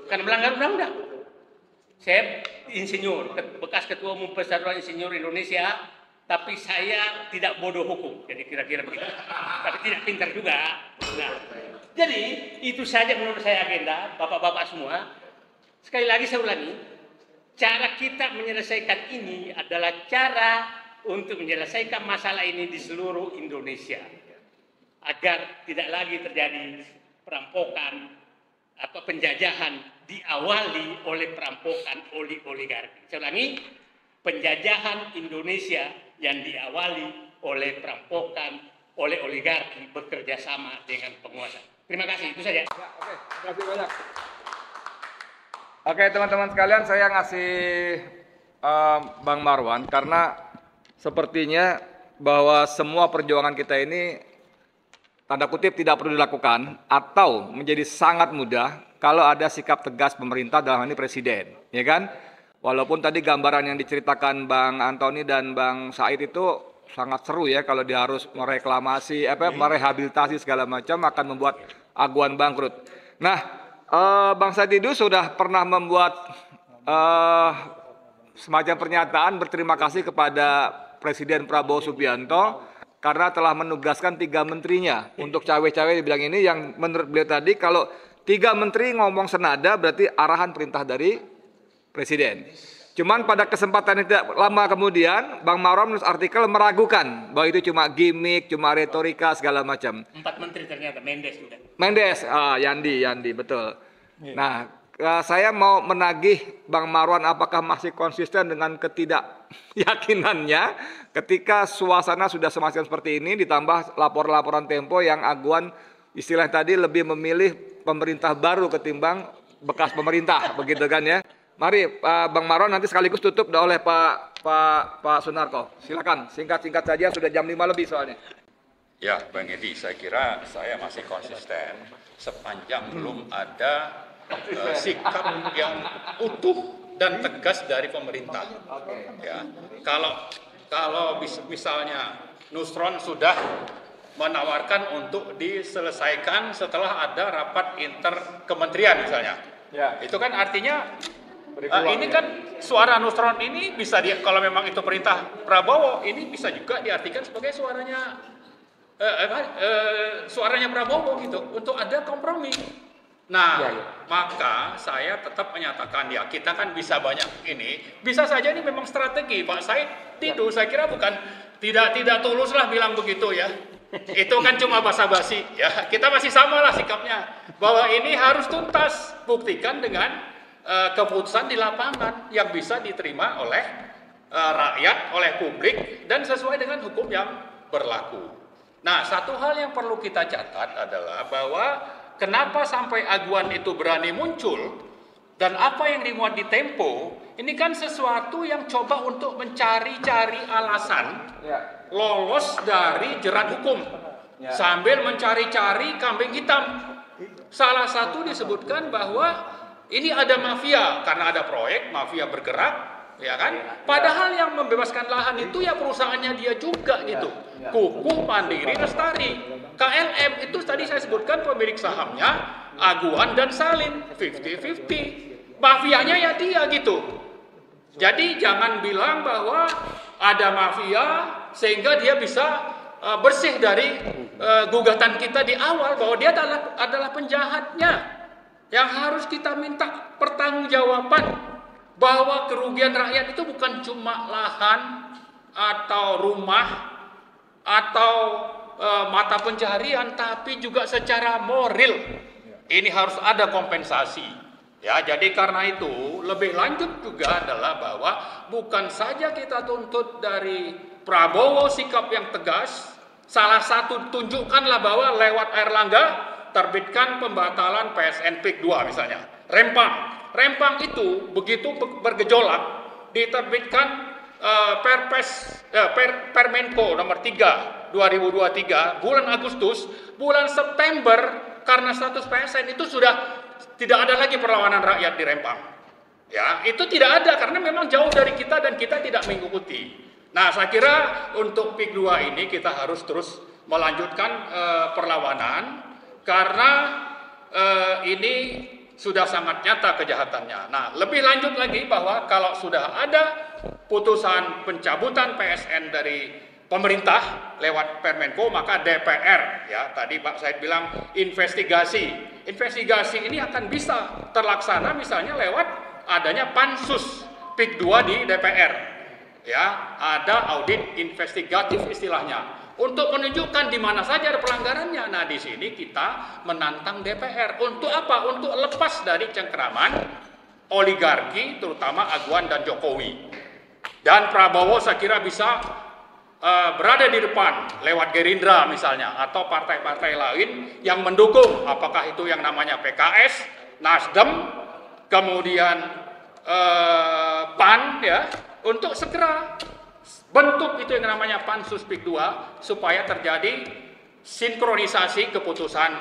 karena melanggar undang-undang. Saya insinyur, bekas ketua umum Persatuan Insinyur Indonesia, tapi saya tidak bodoh hukum, jadi kira-kira begitu. Tapi tidak pintar juga. Nah, jadi itu saja menurut saya agenda, bapak-bapak semua. Sekali lagi saya ulangi, cara kita menyelesaikan ini adalah cara untuk menyelesaikan masalah ini di seluruh Indonesia, agar tidak lagi terjadi perampokan atau penjajahan diawali oleh perampokan oligarki. Saya ulangi, penjajahan Indonesia yang diawali oleh perampokan oleh oligarki bekerja sama dengan penguasa. Terima kasih, itu saja. Ya, oke, terima kasih banyak. Oke, teman-teman sekalian, saya ngasih Bang Marwan karena sepertinya bahwa semua perjuangan kita ini tanda kutip tidak perlu dilakukan atau menjadi sangat mudah kalau ada sikap tegas pemerintah, dalam hal ini presiden, ya kan? Walaupun tadi gambaran yang diceritakan Bang Antoni dan Bang Said itu sangat seru ya, kalau dia harus mereklamasi, merehabilitasi segala macam akan membuat aguan bangkrut. Nah, Bang Sadidu sudah pernah membuat semacam pernyataan berterima kasih kepada Presiden Prabowo Subianto karena telah menugaskan 3 menterinya untuk cawe-cawe dibilang ini, yang menurut beliau tadi kalau 3 menteri ngomong senada berarti arahan perintah dari Presiden. Cuman pada kesempatan yang tidak lama kemudian Bang Marwan menulis artikel meragukan bahwa itu cuma gimmick, cuma retorika segala macam. 4 menteri ternyata, Mendes juga. Mendes, Yandi, betul. Nah, saya mau menagih Bang Marwan apakah masih konsisten dengan ketidakyakinannya ketika suasana sudah semacam seperti ini, ditambah laporan-laporan Tempo yang aguan istilah tadi lebih memilih pemerintah baru ketimbang bekas pemerintah, begitu kan ya. Mari Bang Marwan nanti sekaligus tutup oleh Pak Sunarko. Silakan, singkat-singkat saja, sudah jam 5 lebih soalnya. Ya, Bang Edi, saya kira saya masih konsisten sepanjang belum ada sikap yang utuh dan tegas dari pemerintah. Ya, kalau misalnya Nusron sudah menawarkan untuk diselesaikan setelah ada rapat interkementerian misalnya, itu kan artinya ini kan suara Nusron ini bisa kalau memang itu perintah Prabowo, ini bisa juga diartikan sebagai suaranya Prabowo gitu untuk ada kompromi. Nah, maka saya tetap menyatakan ya kita kan bisa banyak ini, bisa saja ini memang strategi Pak Said Tidu. Saya kira bukan tidak tulus lah bilang begitu ya. Itu kan cuma basa-basi ya. Kita masih sama lah sikapnya bahwa ini harus tuntas, buktikan dengan keputusan di lapangan yang bisa diterima oleh rakyat, oleh publik dan sesuai dengan hukum yang berlaku. Nah, satu hal yang perlu kita catat adalah bahwa kenapa sampai aguan itu berani muncul dan apa yang dimuat di Tempo, ini kan sesuatu yang coba untuk mencari-cari alasan lolos dari jerat hukum sambil mencari-cari kambing hitam. Salah satu disebutkan bahwa ini ada mafia karena ada proyek, mafia bergerak, ya kan? Padahal yang membebaskan lahan itu ya perusahaannya dia juga gitu. Kukuh, Mandiri, Lestari. KLM itu tadi saya sebutkan pemilik sahamnya Aguan dan Salim, 50-50. Mafianya ya dia gitu. Jadi jangan bilang bahwa ada mafia sehingga dia bisa bersih dari gugatan kita di awal bahwa dia adalah penjahatnya. Yang harus kita minta pertanggungjawaban bahwa kerugian rakyat itu bukan cuma lahan atau rumah atau mata pencaharian, tapi juga secara moral. Ini harus ada kompensasi. Ya, jadi karena itu lebih lanjut juga adalah bahwa bukan saja kita tuntut dari Prabowo sikap yang tegas, salah satu tunjukkanlah bahwa lewat Airlangga terbitkan pembatalan PSN PIK 2 misalnya. Rempang itu begitu bergejolak diterbitkan Permenko nomor 3 2023 bulan Agustus, bulan September karena status PSN itu sudah tidak ada lagi perlawanan rakyat di Rempang. Ya, itu tidak ada karena memang jauh dari kita dan kita tidak mengikuti. Nah, saya kira untuk PIK 2 ini kita harus terus melanjutkan perlawanan karena ini sudah sangat nyata kejahatannya. Nah, lebih lanjut lagi bahwa kalau sudah ada putusan pencabutan PSN dari pemerintah lewat Permenko, maka DPR, ya tadi Pak Said bilang investigasi ini akan bisa terlaksana misalnya lewat adanya pansus PIK 2 di DPR, ya ada audit investigatif istilahnya untuk menunjukkan di mana saja ada pelanggarannya. Nah, di sini kita menantang DPR untuk apa? Untuk lepas dari cengkeraman oligarki, terutama Agwan dan Jokowi. Dan Prabowo saya kira bisa berada di depan lewat Gerindra misalnya atau partai-partai lain yang mendukung, apakah itu yang namanya PKS, Nasdem, kemudian PAN, ya, untuk segera bentuk itu yang namanya pansus PIK 2 supaya terjadi sinkronisasi keputusan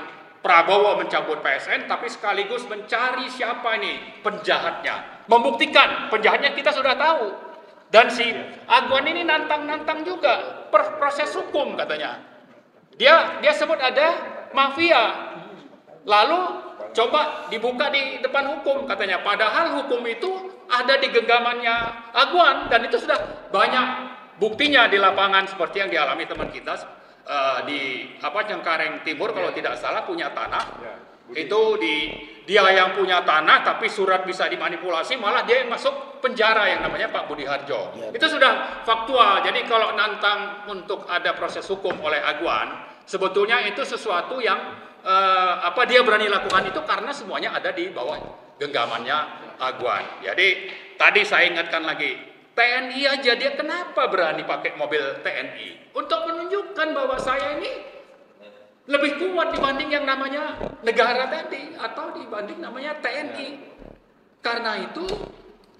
Prabowo mencabut PSN tapi sekaligus mencari siapa ini penjahatnya, membuktikan penjahatnya kita sudah tahu. Dan si Agwan ini nantang-nantang juga proses hukum katanya. Dia sebut ada mafia. Lalu coba dibuka di depan hukum katanya. Padahal hukum itu ada di genggamannya Agwan dan itu sudah banyak buktinya di lapangan seperti yang dialami teman kita di Cengkareng Timur kalau tidak salah punya tanah. Itu dia yang punya tanah tapi surat bisa dimanipulasi, malah dia yang masuk penjara yang namanya Pak Budi Harjo. Itu sudah faktual. Jadi kalau nantang untuk ada proses hukum oleh Agwan, sebetulnya itu sesuatu yang dia berani lakukan itu karena semuanya ada di bawah genggamannya Agwan. Jadi tadi saya ingatkan lagi, TNI aja dia kenapa berani pakai mobil TNI? Untuk menunjukkan bahwa saya ini lebih kuat dibanding yang namanya negara tadi atau dibanding namanya TNI. Karena itu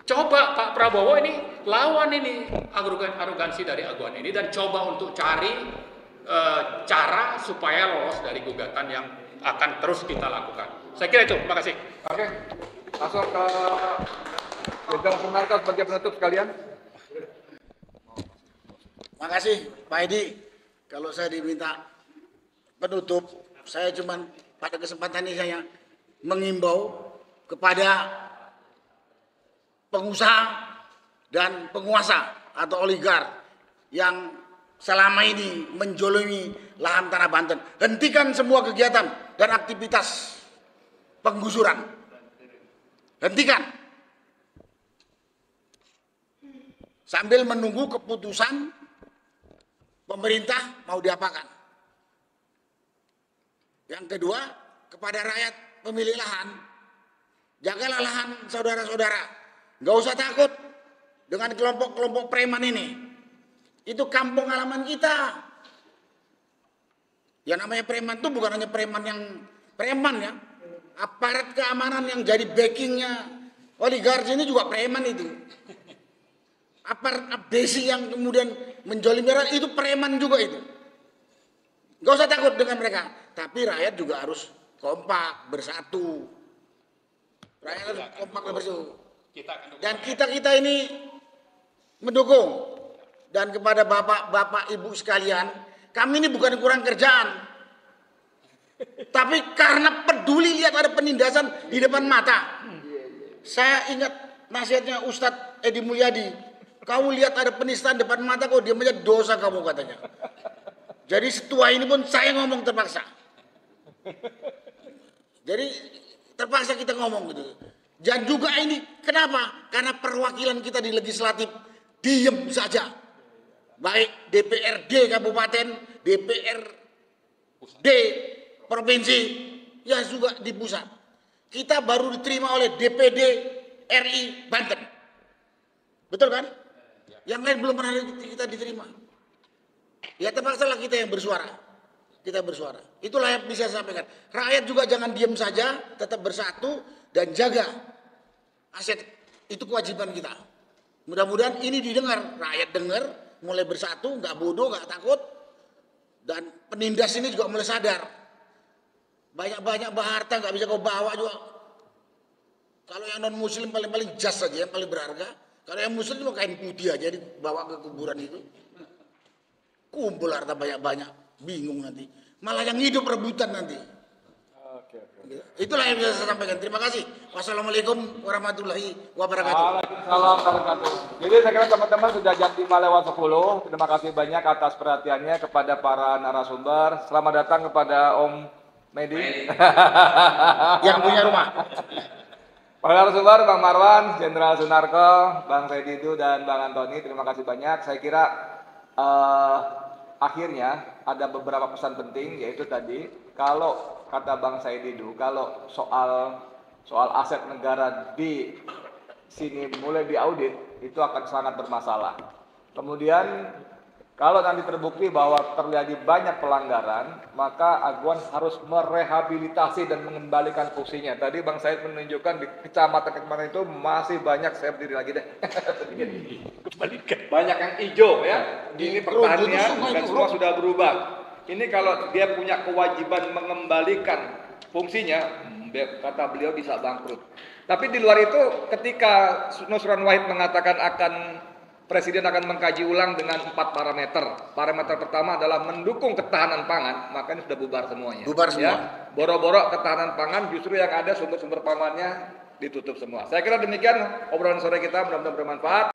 coba Pak Prabowo ini lawan ini arogansi dari Agwan ini dan coba untuk cari cara supaya lolos dari gugatan yang akan terus kita lakukan. Saya kira itu. Terima kasih. Oke, langsung ke Jenderal Sunarko sebagai penutup sekalian. Terima kasih Pak Edi. Kalau saya diminta penutup, saya cuman pada kesempatan ini saya mengimbau kepada pengusaha dan penguasa atau oligar yang selama ini menjolimi lahan tanah Banten. Hentikan semua kegiatan dan aktivitas penggusuran. Hentikan. Sambil menunggu keputusan pemerintah mau diapakan. Yang kedua, kepada rakyat pemilik lahan, jagalah lahan saudara-saudara. Nggak usah takut dengan kelompok-kelompok preman ini. Itu kampung halaman kita. Yang namanya preman itu bukan hanya preman yang preman ya. Aparat keamanan yang jadi backingnya oligarki ini juga preman itu. Aparat abdesi yang kemudian menjolimi rakyat itu preman juga itu. Nggak usah takut dengan mereka. Tapi rakyat juga harus kompak, bersatu. Rakyat harus kompak dan bersatu. Dan kita ini mendukung. Dan kepada bapak-bapak, ibu sekalian, kami ini bukan kurang kerjaan. Tapi karena peduli lihat ada penindasan di depan mata. Saya ingat nasihatnya Ustadz Edi Mulyadi. Kamu lihat ada penistaan depan mata, kok diam aja, dosa kamu katanya. Jadi setua ini pun saya ngomong terpaksa. Jadi terpaksa kita ngomong gitu. Dan juga ini kenapa? Karena perwakilan kita di legislatif diem saja. baik DPRD kabupaten, DPRD provinsi, ya juga di pusat. Kita baru diterima oleh DPD RI Banten. Betul kan? Yang lain belum pernah kita diterima. Ya terpaksalah kita yang bersuara. Kita bersuara. Itulah yang bisa saya sampaikan. Rakyat juga jangan diam saja, tetap bersatu dan jaga aset. Itu kewajiban kita. Mudah-mudahan ini didengar, rakyat dengar, mulai bersatu, nggak bodoh, nggak takut, dan penindas ini juga mulai sadar. Banyak harta nggak bisa kau bawa juga. Kalau yang non muslim paling jas saja yang paling berharga. Kalau yang muslim cuma kain putih aja dibawa ke kuburan itu. Kumpul harta banyak, bingung nanti. Malah yang hidup rebutan nanti. Itulah yang bisa saya sampaikan. Terima kasih. Wassalamualaikum warahmatullahi wabarakatuh. Waalaikumsalam warahmatullahi wabarakatuh. Jadi saya kira teman-teman sudah jam 5:10. Terima kasih banyak atas perhatiannya kepada para narasumber. Selamat datang kepada Om Medi. Yang punya rumah. Para narasumber, Bang Marwan, Jenderal Sunarko, Bang Saididu, dan Bang Antoni. Terima kasih banyak. Saya kira akhirnya ada beberapa pesan penting, yaitu tadi kalau kata Bang Saididu, kalau soal aset negara di sini mulai diaudit itu akan sangat bermasalah. Kemudian kalau nanti terbukti bahwa terjadi banyak pelanggaran, maka Aguan harus merehabilitasi dan mengembalikan fungsinya. Tadi Bang Said menunjukkan di kecamatan itu masih banyak, saya berdiri lagi deh. Banyak yang hijau ya. Ini pertanian dan semua sudah berubah. Ini kalau dia punya kewajiban mengembalikan fungsinya, kata beliau bisa bangkrut. Tapi di luar itu ketika Nusron Wahid mengatakan Presiden akan mengkaji ulang dengan 4 parameter. Parameter pertama adalah mendukung ketahanan pangan, maka ini sudah bubar semuanya. Bubar semua. Ya, boro-boro ketahanan pangan, justru yang ada sumber-sumber pangannya ditutup semua. Saya kira demikian obrolan sore kita, mudah-mudahan bermanfaat.